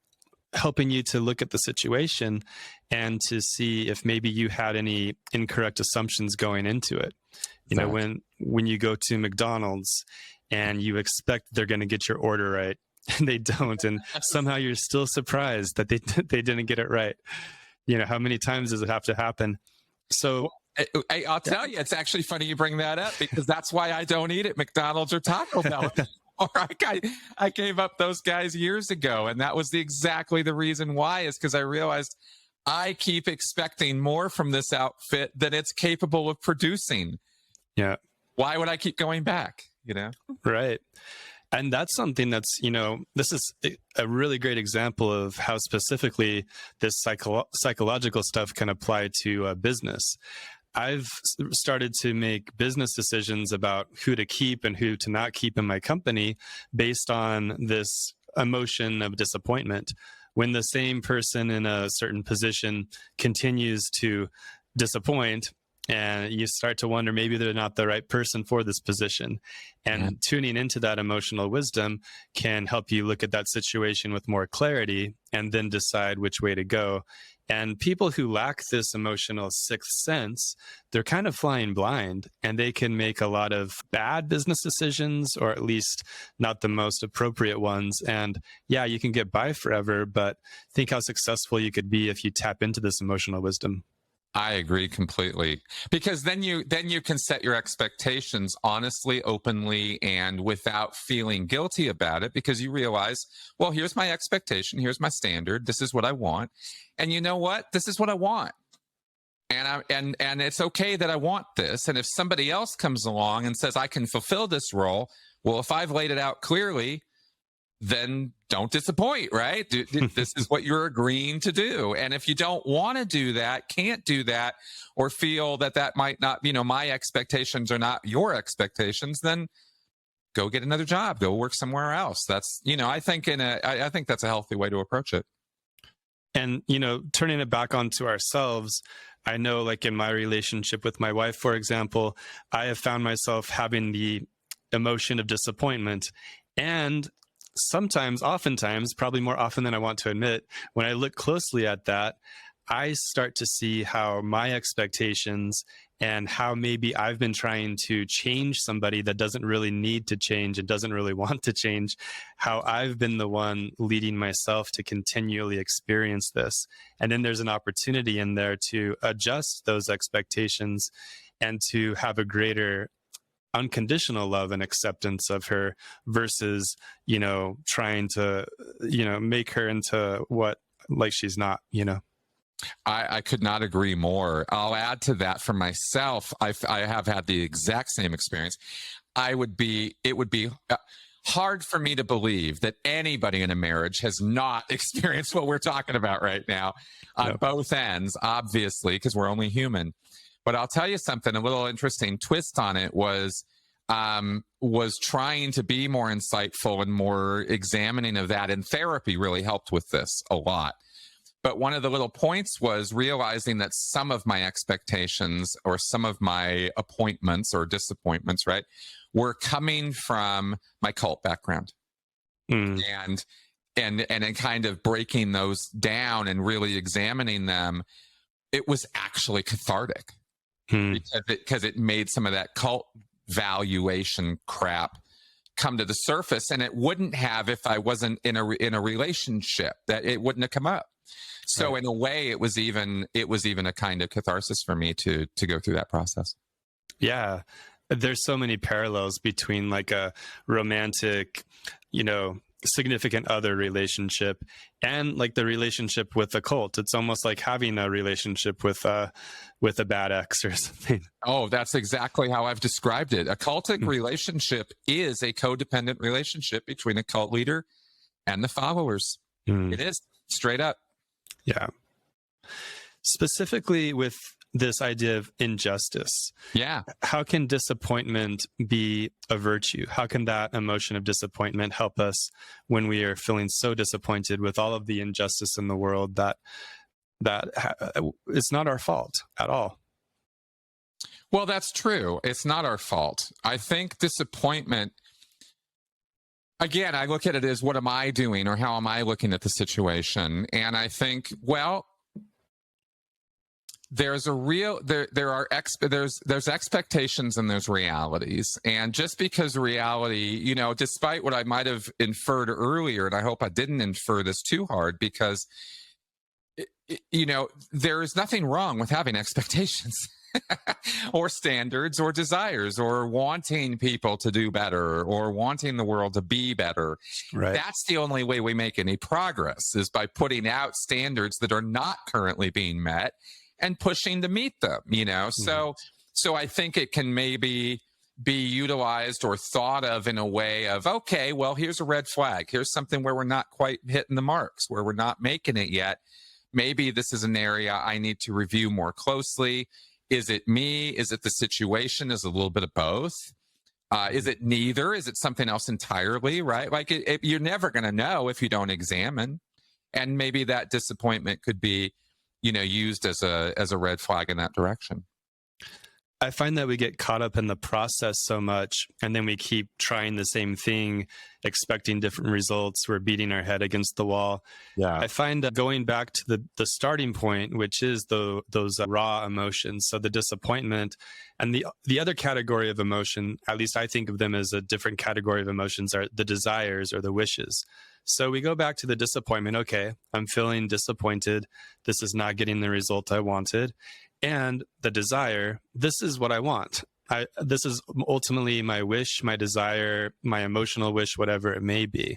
helping you to look at the situation and to see if maybe you had any incorrect assumptions going into it. When you go to McDonald's and you expect they're going to get your order right, and they don't, and somehow you're still surprised that they didn't get it right. How many times does it have to happen? So I'll tell you, it's actually funny you bring that up, because that's why I don't eat at McDonald's or Taco Bell. Or I gave up those guys years ago, and that was exactly the reason why, is because I realized I keep expecting more from this outfit than it's capable of producing. Yeah. Why would I keep going back? Right. And that's something that's, this is a really great example of how specifically this psychological stuff can apply to business. I've started to make business decisions about who to keep and who to not keep in my company based on this emotion of disappointment. When the same person in a certain position continues to disappoint, and you start to wonder, maybe they're not the right person for this position. And tuning into that emotional wisdom can help you look at that situation with more clarity and then decide which way to go. And people who lack this emotional sixth sense, they're kind of flying blind, and they can make a lot of bad business decisions, or at least not the most appropriate ones. And yeah, you can get by forever, but think how successful you could be if you tap into this emotional wisdom. I agree completely, because then you can set your expectations honestly, openly, and without feeling guilty about it, because you realize, well, here's my expectation, here's my standard, this is what I want, and you know what, this is what I want, and it's okay that I want this. And if somebody else comes along and says I can fulfill this role, well, if I've laid it out clearly, then don't disappoint, right? This is what you're agreeing to do. And if you don't want to do that, can't do that, or feel that might not, my expectations are not your expectations, then go get another job, go work somewhere else. That's, I think I think that's a healthy way to approach it. And, turning it back onto ourselves, I know, like in my relationship with my wife, for example, I have found myself having the emotion of disappointment. And oftentimes, probably more often than I want to admit, when I look closely at that, I start to see how my expectations and how maybe I've been trying to change somebody that doesn't really need to change and doesn't really want to change, how I've been the one leading myself to continually experience this. And then there's an opportunity in there to adjust those expectations and to have a greater unconditional love and acceptance of her versus, trying to, make her into what, like, she's not, I could not agree more. I'll add to that for myself. I have had the exact same experience. It would be hard for me to believe that anybody in a marriage has not experienced what we're talking about right now on both ends, obviously, because we're only human. But I'll tell you something, a little interesting twist on it was was trying to be more insightful and more examining of that. And therapy really helped with this a lot. But one of the little points was realizing that some of my expectations or some of my appointments or disappointments, right, were coming from my cult background. And in kind of breaking those down and really examining them, it was actually cathartic because it made some of that cult valuation crap come to the surface, and it wouldn't have if I wasn't in a relationship, that it wouldn't have come up. So in a way, it was even a kind of catharsis for me to go through that process. Yeah. There's so many parallels between like a romantic, significant other relationship and like the relationship with a cult. It's almost like having a relationship with a bad ex or something. Oh, that's exactly how I've described it. A cultic relationship is a codependent relationship between a cult leader and the followers. It is, straight up. Yeah. Specifically with this idea of injustice. Yeah. How can disappointment be a virtue? How can that emotion of disappointment help us when we are feeling so disappointed with all of the injustice in the world that it's not our fault at all? Well, that's true. It's not our fault. I think disappointment, again, I look at it as what am I doing or how am I looking at the situation? And I think, well, there's expectations and there's realities. And just because reality, despite what I might have inferred earlier, and I hope I didn't infer this too hard, because, there is nothing wrong with having expectations or standards or desires or wanting people to do better or wanting the world to be better. Right. That's the only way we make any progress, is by putting out standards that are not currently being met and pushing to meet them, So I think it can maybe be utilized or thought of in a way of, okay, well, here's a red flag. Here's something where we're not quite hitting the marks, where we're not making it yet. Maybe this is an area I need to review more closely. Is it me? Is it the situation? Is it a little bit of both? Is it neither? Is it something else entirely, right? Like you're never going to know if you don't examine. And maybe that disappointment could be used as a red flag in that direction. I find that we get caught up in the process so much, and then we keep trying the same thing, expecting different results. We're beating our head against the wall. Yeah. I find that going back to the starting point, which is those raw emotions, so the disappointment, and the other category of emotion, at least I think of them as a different category of emotions, are the desires or the wishes. So we go back to the disappointment. Okay, I'm feeling disappointed. This is not getting the result I wanted. And the desire, this is what I want. This is ultimately my wish, my desire, my emotional wish, whatever it may be.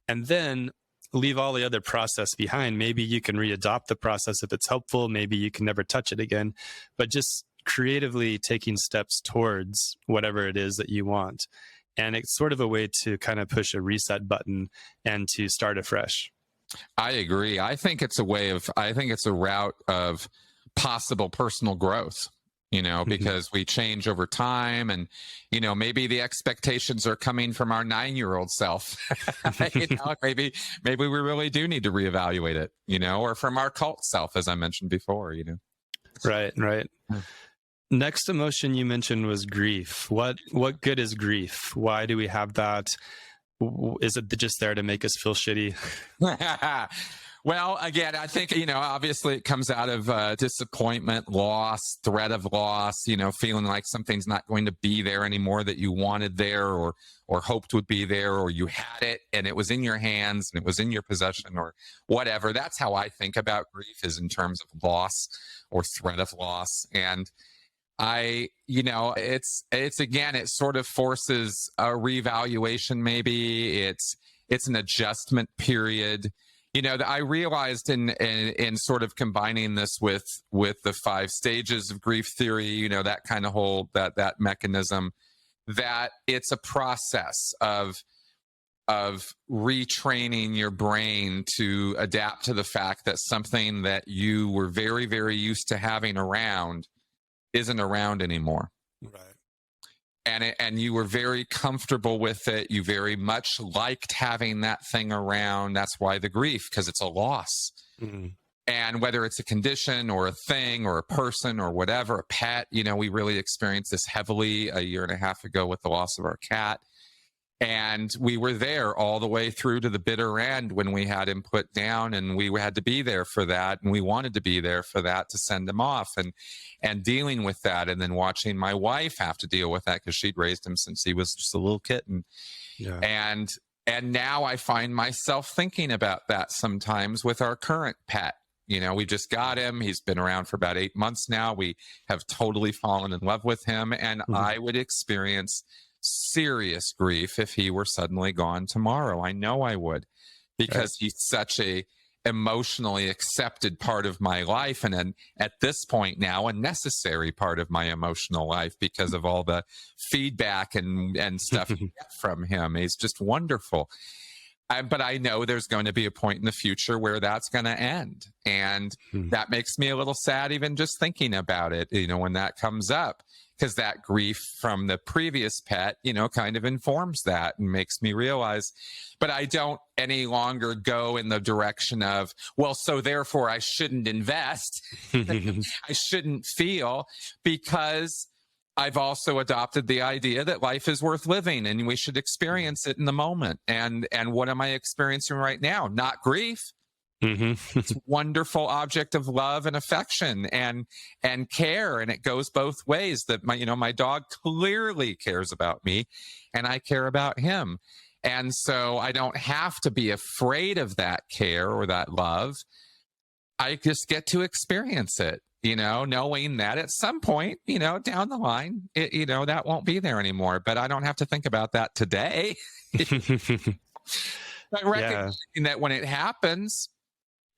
And then leave all the other process behind. Maybe you can readopt the process if it's helpful. Maybe you can never touch it again. But just creatively taking steps towards whatever it is that you want. And it's sort of a way to kind of push a reset button and to start afresh. I agree. I think it's a route of possible personal growth, because we change over time, and, maybe the expectations are coming from our 9-year-old self. Maybe we really do need to reevaluate it, or from our cult self, as I mentioned before, Right. Next emotion you mentioned was grief. What good is grief? Why do we have that? Is it just there to make us feel shitty? Well, again, I think, obviously it comes out of disappointment, loss, threat of loss, feeling like something's not going to be there anymore that you wanted there or hoped would be there, or you had it and it was in your hands and it was in your possession or whatever. That's how I think about grief, is in terms of loss or threat of loss. And it's again, it sort of forces a reevaluation. Maybe it's an adjustment period. I realized in sort of combining this with the 5 stages of grief theory, that kind of whole, that mechanism, that it's a process of retraining your brain to adapt to the fact that something that you were very, very used to having around isn't around anymore. Right. and you were very comfortable with it. You very much liked having that thing around. That's why the grief, because it's a loss. Mm-hmm. And whether it's a condition or a thing or a person or whatever, a pet, we really experienced this heavily a year and a half ago with the loss of our cat. And we were there all the way through to the bitter end when we had him put down, and we had to be there for that. And we wanted to be there for that, to send him off and dealing with that. And then watching my wife have to deal with that because she'd raised him since he was just a little kitten. Yeah. And now I find myself thinking about that sometimes with our current pet. We just got him. He's been around for about 8 months now. We have totally fallen in love with him. And I would experience serious grief if he were suddenly gone tomorrow. I know I would, because he's such a emotionally accepted part of my life, and at this point now a necessary part of my emotional life because of all the feedback and stuff you get from him. He's just wonderful. But I know there's going to be a point in the future where that's going to end, and that makes me a little sad even just thinking about it, when that comes up. Because that grief from the previous pet, kind of informs that and makes me realize. But I don't any longer go in the direction of, well, so therefore I shouldn't invest. I shouldn't feel, because I've also adopted the idea that life is worth living and we should experience it in the moment. And what am I experiencing right now? Not grief. It's a wonderful object of love and affection and care, and it goes both ways. That my dog clearly cares about me, and I care about him, and so I don't have to be afraid of that care or that love. I just get to experience it, knowing that at some point, down the line, that won't be there anymore. But I don't have to think about that today. But recognizing that when it happens,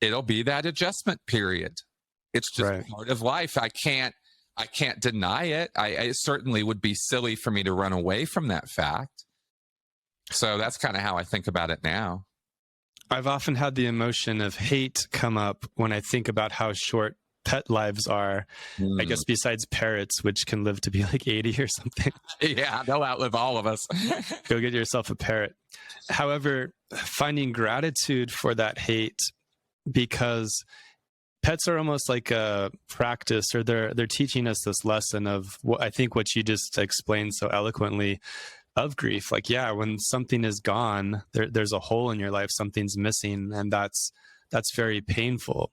it'll be that adjustment period. It's just part of life. I can't deny it. It certainly would be silly for me to run away from that fact. So that's kind of how I think about it now. I've often had the emotion of hate come up when I think about how short pet lives are. I guess besides parrots, which can live to be like 80 or something. Yeah, they'll outlive all of us. Go get yourself a parrot. However, finding gratitude for that hate, because pets are almost like a practice, or they're teaching us this lesson of what I think what you just explained so eloquently of grief. Like, yeah, when something is gone, there's a hole in your life, something's missing, and that's very painful.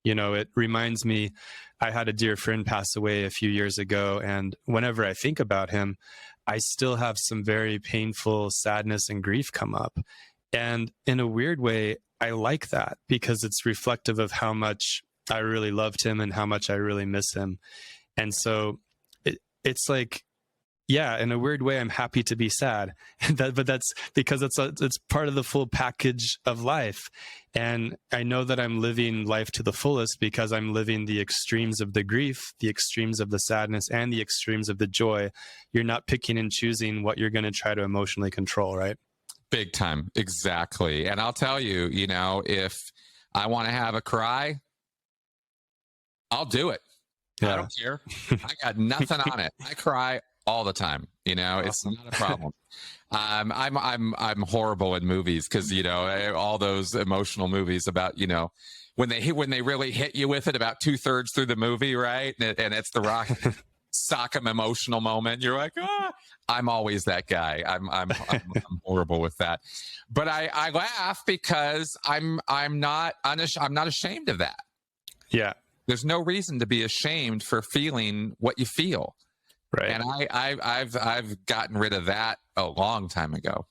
It reminds me, I had a dear friend pass away a few years ago, and whenever I think about him, I still have some very painful sadness and grief come up. And in a weird way, I like that, because it's reflective of how much I really loved him and how much I really miss him. And so it's like, yeah, in a weird way, I'm happy to be sad. But that's because it's part of the full package of life. And I know that I'm living life to the fullest because I'm living the extremes of the grief, the extremes of the sadness, and the extremes of the joy. You're not picking and choosing what you're going to try to emotionally control, right? Big time. Exactly. And I'll tell you, if I want to have a cry, I'll do it. Yeah. I don't care. I got nothing on it. I cry all the time. It's not a problem. I'm horrible in movies because, all those emotional movies about, when they really hit you with it about 2/3 through the movie, right? And it's the rock sock'em emotional moment. You're like, I'm always that guy. I'm horrible with that, but I laugh because I'm not ashamed of that. Yeah, there's no reason to be ashamed for feeling what you feel, right? And I've gotten rid of that a long time ago.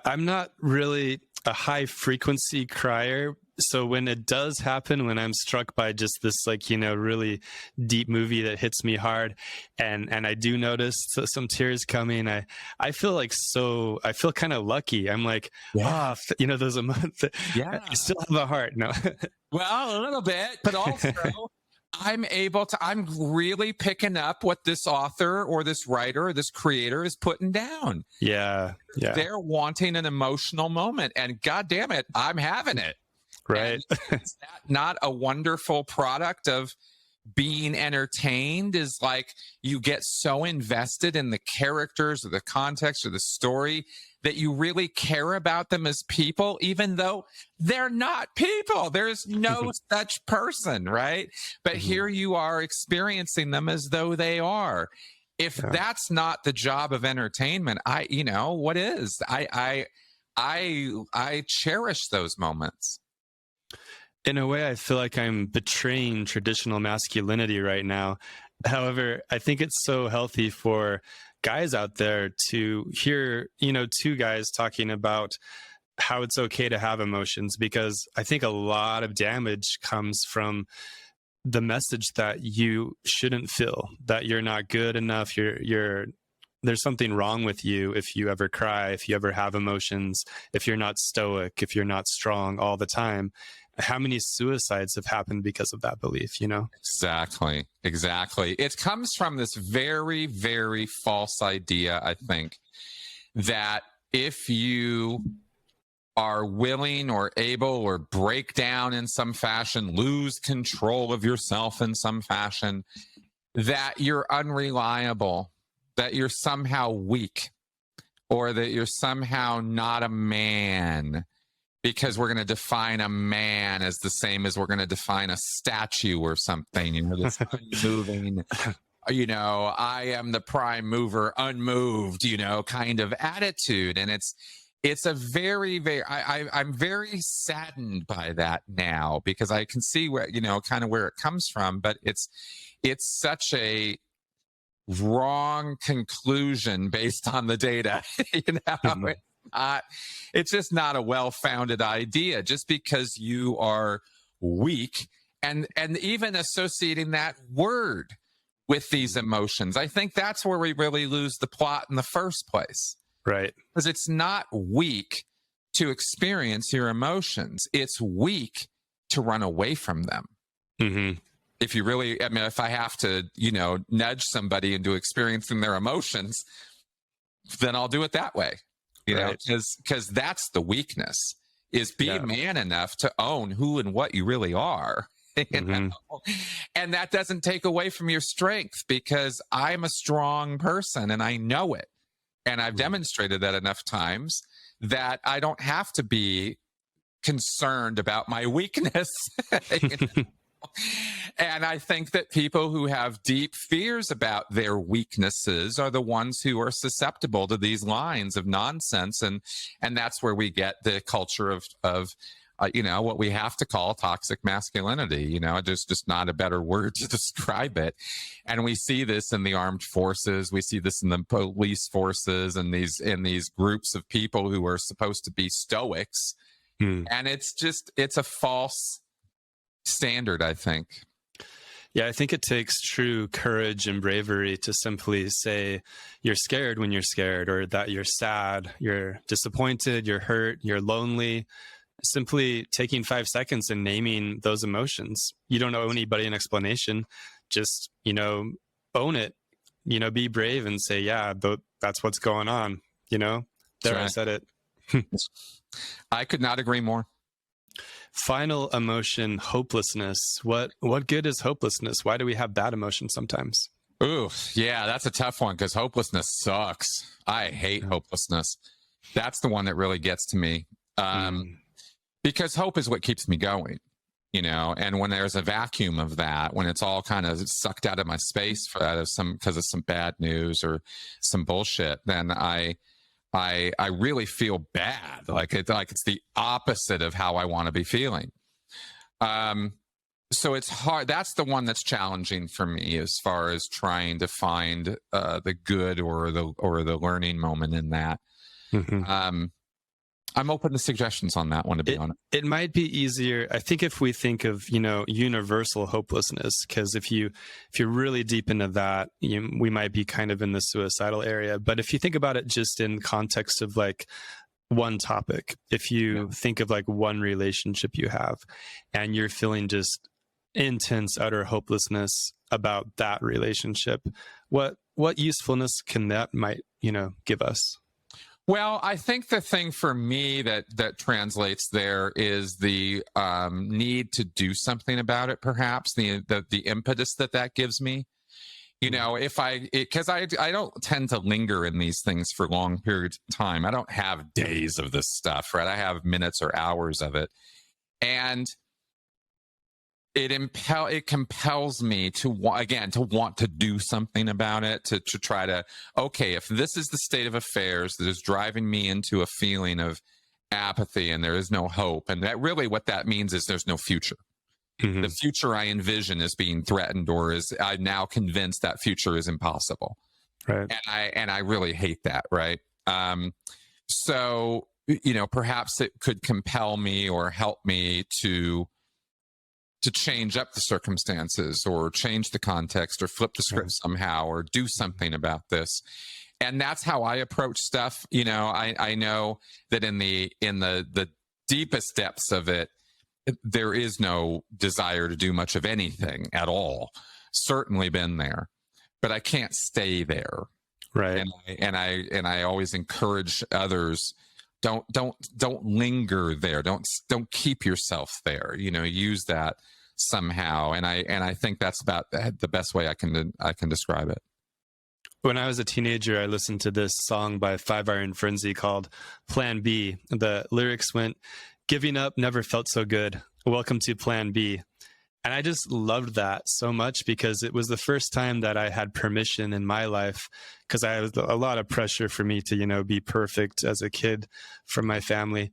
I'm not really a high frequency crier. So when it does happen, when I'm struck by just this, really deep movie that hits me hard, and I do notice some tears coming, I feel I feel kind of lucky. I'm like, those emotions. Yeah, I still have a heart. No, well, a little bit, but also I'm really picking up what this author or this writer or this creator is putting down. Yeah. They're wanting an emotional moment, and God damn it, I'm having it. Right. Is that not a wonderful product of being entertained is like you get so invested in the characters or the context or the story that you really care about them as people, even though they're not people. There's no such person, right? But here you are experiencing them as though they are. If that's not the job of entertainment, what is? I cherish those moments. In a way, I feel like I'm betraying traditional masculinity right now. However, I think it's so healthy for guys out there to hear, two guys talking about how it's okay to have emotions, because I think a lot of damage comes from the message that you shouldn't feel, that you're not good enough, there's something wrong with you if you ever cry, if you ever have emotions, if you're not stoic, if you're not strong all the time. How many suicides have happened because of that belief, Exactly. It comes from this very, very false idea, I think, that if you are willing or able or break down in some fashion, lose control of yourself in some fashion, that you're unreliable, that you're somehow weak, or that you're somehow not a man, because we're going to define a man as the same as we're going to define a statue or something, this unmoving, I am the prime mover, unmoved, kind of attitude. And it's a very, very, I'm very saddened by that now, because I can see where, kind of where it comes from, but it's such a wrong conclusion based on the data, it's just not a well-founded idea. Just because you are weak, and even associating that word with these emotions, I think that's where we really lose the plot in the first place. Right. Because it's not weak to experience your emotions. It's weak to run away from them. Mm-hmm. If you really, if I have to, nudge somebody into experiencing their emotions, then I'll do it that way. Because that's the weakness, is be man enough to own who and what you really are. And that doesn't take away from your strength, because I'm a strong person and I know it. And I've demonstrated that enough times that I don't have to be concerned about my weakness. And I think that people who have deep fears about their weaknesses are the ones who are susceptible to these lines of nonsense. And that's where we get the culture of what we have to call toxic masculinity. There's just not a better word to describe it. And we see this in the armed forces. We see this in the police forces, and these groups of people who are supposed to be stoics. And it's a false standard, I think. Yeah, I think it takes true courage and bravery to simply say you're scared when you're scared, or that you're sad, you're disappointed, you're hurt, you're lonely. Simply taking 5 seconds and naming those emotions. You don't owe anybody an explanation. Just, own it, be brave and say, yeah, that's what's going on. There, right. I said it. I could not agree more. Final emotion, hopelessness. What good is hopelessness? Why do we have bad emotions sometimes? Ooh, yeah, that's a tough one, because hopelessness sucks. I hate hopelessness. That's the one that really gets to me. Because hope is what keeps me going, and when there's a vacuum of that, when it's all kind of sucked out of my space because of some bad news or some bullshit, then I really feel bad. Like it's the opposite of how I want to be feeling. So it's hard. That's the one that's challenging for me, as far as trying to find the good or the learning moment in that. I'm open to suggestions on that one, to be honest. It might be easier, I think, if we think of, universal hopelessness, because if you're really deep into that, we might be kind of in the suicidal area. But if you think about it just in context of like one topic, if you think of like one relationship you have and you're feeling just intense, utter hopelessness about that relationship, what usefulness can that might, give us? Well, I think the thing for me that translates there is the need to do something about it. Perhaps the impetus that gives me. You know, because I don't tend to linger in these things for long periods of time. I don't have days of this stuff, right? I have minutes or hours of it, and it compels me to want to do something about it, to try to, okay, if this is the state of affairs that is driving me into a feeling of apathy and there is no hope, and that really what that means is there's no future. The future I envision is being threatened, or I'm now convinced that future is impossible. Right. And I really hate that. Right. So, you know, perhaps it could compel me or help me to change up the circumstances, or change the context, or flip the script somehow, or do something about this. And that's how I approach stuff. You know, I know that in the deepest depths of it, there is no desire to do much of anything at all. Certainly been there, but I can't stay there. Right. And I always encourage others, don't linger there. Don't keep yourself there. You know, use that somehow. And I think that's about the best way I can describe it. When I was a teenager, I listened to this song by Five Iron Frenzy called Plan B. The lyrics went, "Giving up never felt so good. Welcome to Plan B." And I just loved that so much, because it was the first time that I had permission in my life, because I had a lot of pressure for me to, you know, be perfect as a kid from my family.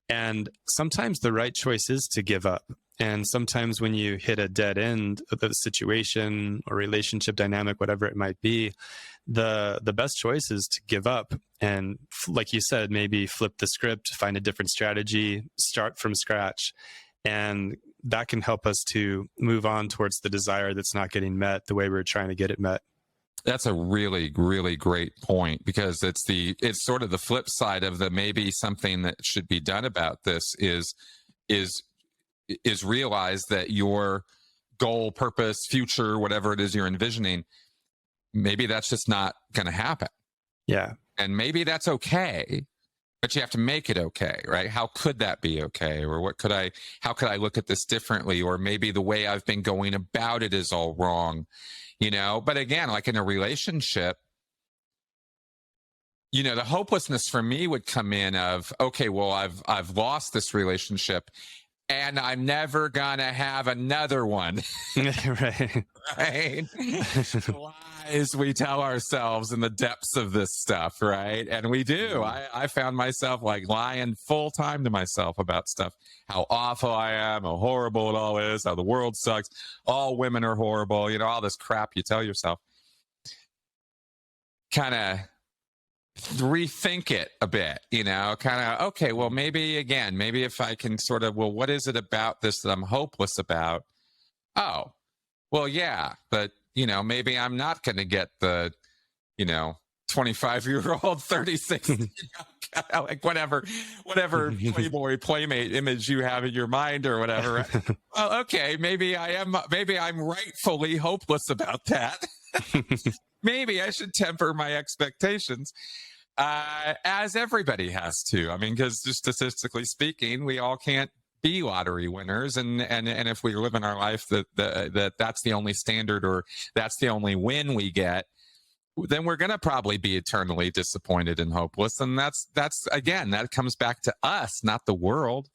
And sometimes the right choice is to give up. And sometimes when you hit a dead end of the situation or relationship dynamic, whatever it might be, the best choice is to give up. And like you said, maybe flip the script, find a different strategy, start from scratch. And that can help us to move on towards the desire that's not getting met the way we're trying to get it met. That's a really, really great point, because it's sort of the flip side of the maybe something that should be done about this is realize that your goal, purpose, future, whatever it is you're envisioning, maybe that's just not going to happen. Yeah. And maybe that's okay, but you have to make it okay, right? How could that be okay? Or how could I look at this differently? Or maybe the way I've been going about it is all wrong, you know? But again, like in a relationship, you know, the hopelessness for me would come in of, okay, well, I've lost this relationship and I'm never gonna have another one. Right. Right? Lies we tell ourselves in the depths of this stuff, right? And we do. I found myself like lying full time to myself about stuff. How awful I am, how horrible it all is, how the world sucks, all women are horrible, you know, all this crap you tell yourself. Kind of rethink it a bit, you know, kind of, okay, well, maybe if I can sort of, well, what is it about this that I'm hopeless about? Oh, well, yeah, but, you know, maybe I'm not going to get the, you know, 25-year-old, 36, you know, like whatever Playboy Playmate image you have in your mind or whatever. Well, okay, maybe I'm rightfully hopeless about that. Maybe I should temper my expectations, as everybody has to. I mean, because just statistically speaking, we all can't be lottery winners, and if we live in our life that's the only standard, or that's the only win we get, then we're going to probably be eternally disappointed and hopeless. And that's again, that comes back to us, not the world.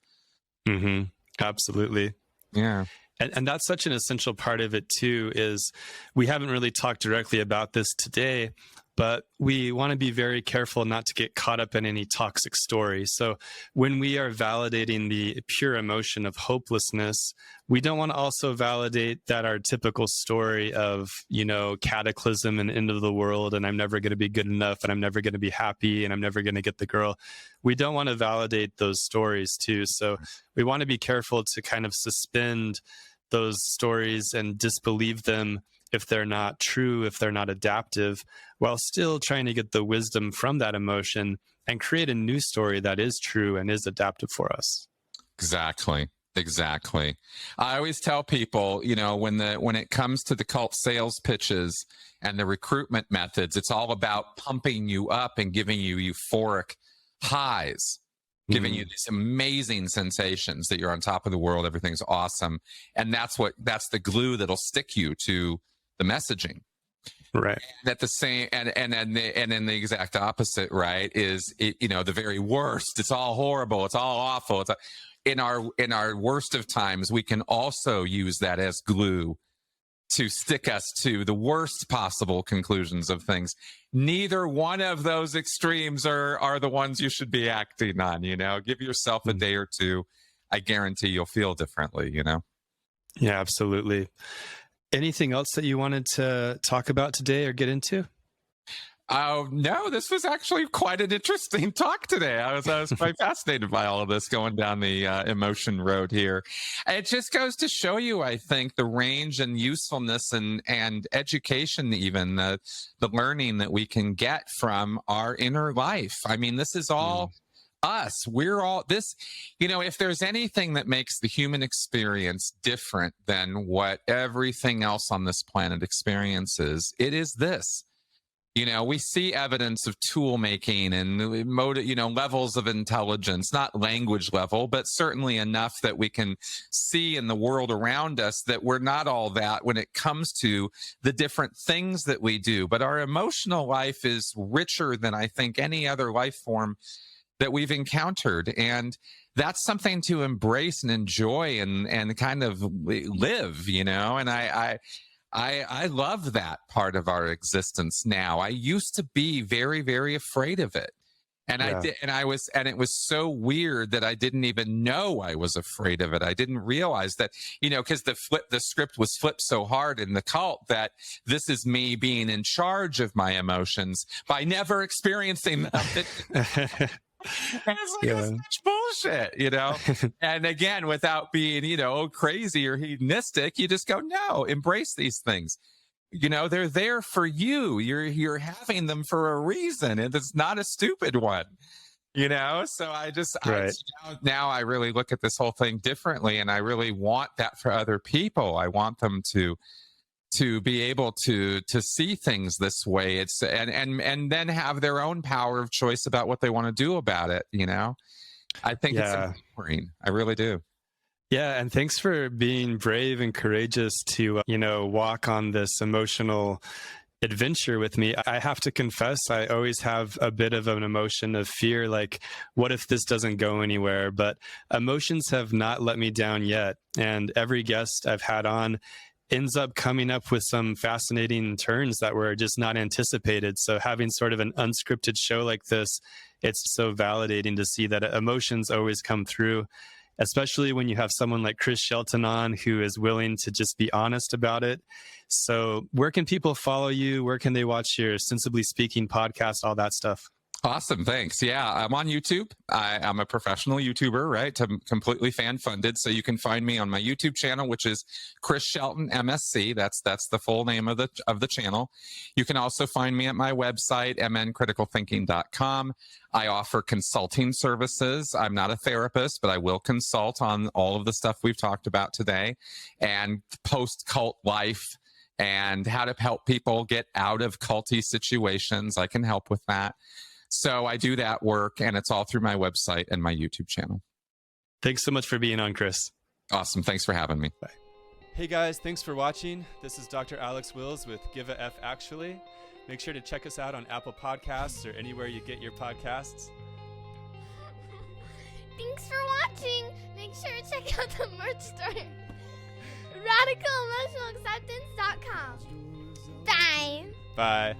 Mm-hmm. Absolutely. Yeah. And that's such an essential part of it too, is we haven't really talked directly about this today, but we want to be very careful not to get caught up in any toxic stories. So when we are validating the pure emotion of hopelessness, we don't want to also validate that our typical story of, you know, cataclysm and end of the world, and I'm never going to be good enough, and I'm never going to be happy, and I'm never going to get the girl. We don't want to validate those stories too. So we want to be careful to kind of suspend those stories and disbelieve them if they're not true, if they're not adaptive, while still trying to get the wisdom from that emotion and create a new story that is true and is adaptive for us. Exactly. Exactly. I always tell people, when it comes to the cult sales pitches and the recruitment methods, it's all about pumping you up and giving you euphoric highs, giving you these amazing sensations that you're on top of the world, everything's awesome. And that's the glue that'll stick you to the messaging. Right. And at the same, and then the exact opposite, right, is the very worst. It's all horrible. It's all awful. In our worst of times, we can also use that as glue to stick us to the worst possible conclusions of things. Neither one of those extremes are the ones you should be acting on. Give yourself a day or two. I guarantee you'll feel differently. Yeah, absolutely. Anything else that you wanted to talk about today or get into? Oh, no, this was actually quite an interesting talk today. I was quite fascinated by all of this going down the emotion road here. It just goes to show you, I think, the range and usefulness and education, even the learning that we can get from our inner life. I mean, this is all us. We're all this, if there's anything that makes the human experience different than what everything else on this planet experiences, it is this. We see evidence of tool making and levels of intelligence, not language level, but certainly enough that we can see in the world around us that we're not all that when it comes to the different things that we do. But our emotional life is richer than I think any other life form that we've encountered. And that's something to embrace and enjoy and kind of live, and I love that part of our existence now. I used to be very, very afraid of it. And it was so weird that I didn't even know I was afraid of it. I didn't realize that, because the script was flipped so hard in the cult that this is me being in charge of my emotions by never experiencing them. And it's like, that's such bullshit, and again, without being, crazy or hedonistic, you just go, no, embrace these things. They're there for you. You're having them for a reason, and it's not a stupid one. So now I really look at this whole thing differently, and I really want that for other people. I want them to be able to see things this way. It's and then have their own power of choice about what they want to do about it. I think it's empowering. I really do. Yeah. And thanks for being brave and courageous to, walk on this emotional adventure with me. I have to confess, I always have a bit of an emotion of fear, like, what if this doesn't go anywhere? But emotions have not let me down yet. And every guest I've had on ends up coming up with some fascinating turns that were just not anticipated. So having sort of an unscripted show like this, it's so validating to see that emotions always come through, especially when you have someone like Chris Shelton on who is willing to just be honest about it. So where can people follow you? Where can they watch your Sensibly Speaking podcast, all that stuff? Awesome. Thanks. Yeah, I'm on YouTube. I'm a professional YouTuber, right? I'm completely fan funded. So you can find me on my YouTube channel, which is Chris Shelton MSC. That's the full name of the channel. You can also find me at my website, mncriticalthinking.com. I offer consulting services. I'm not a therapist, but I will consult on all of the stuff we've talked about today, and post-cult life and how to help people get out of culty situations. I can help with that. So I do that work, and it's all through my website and my YouTube channel. Thanks so much for being on, Chris. Awesome. Thanks for having me. Bye. Hey guys, thanks for watching. This is Dr. Alex Wills with Give a F Actually. Make sure to check us out on Apple Podcasts or anywhere you get your podcasts. Thanks for watching. Make sure to check out the merch store. RadicalEmotionalAcceptance.com. Bye. Bye.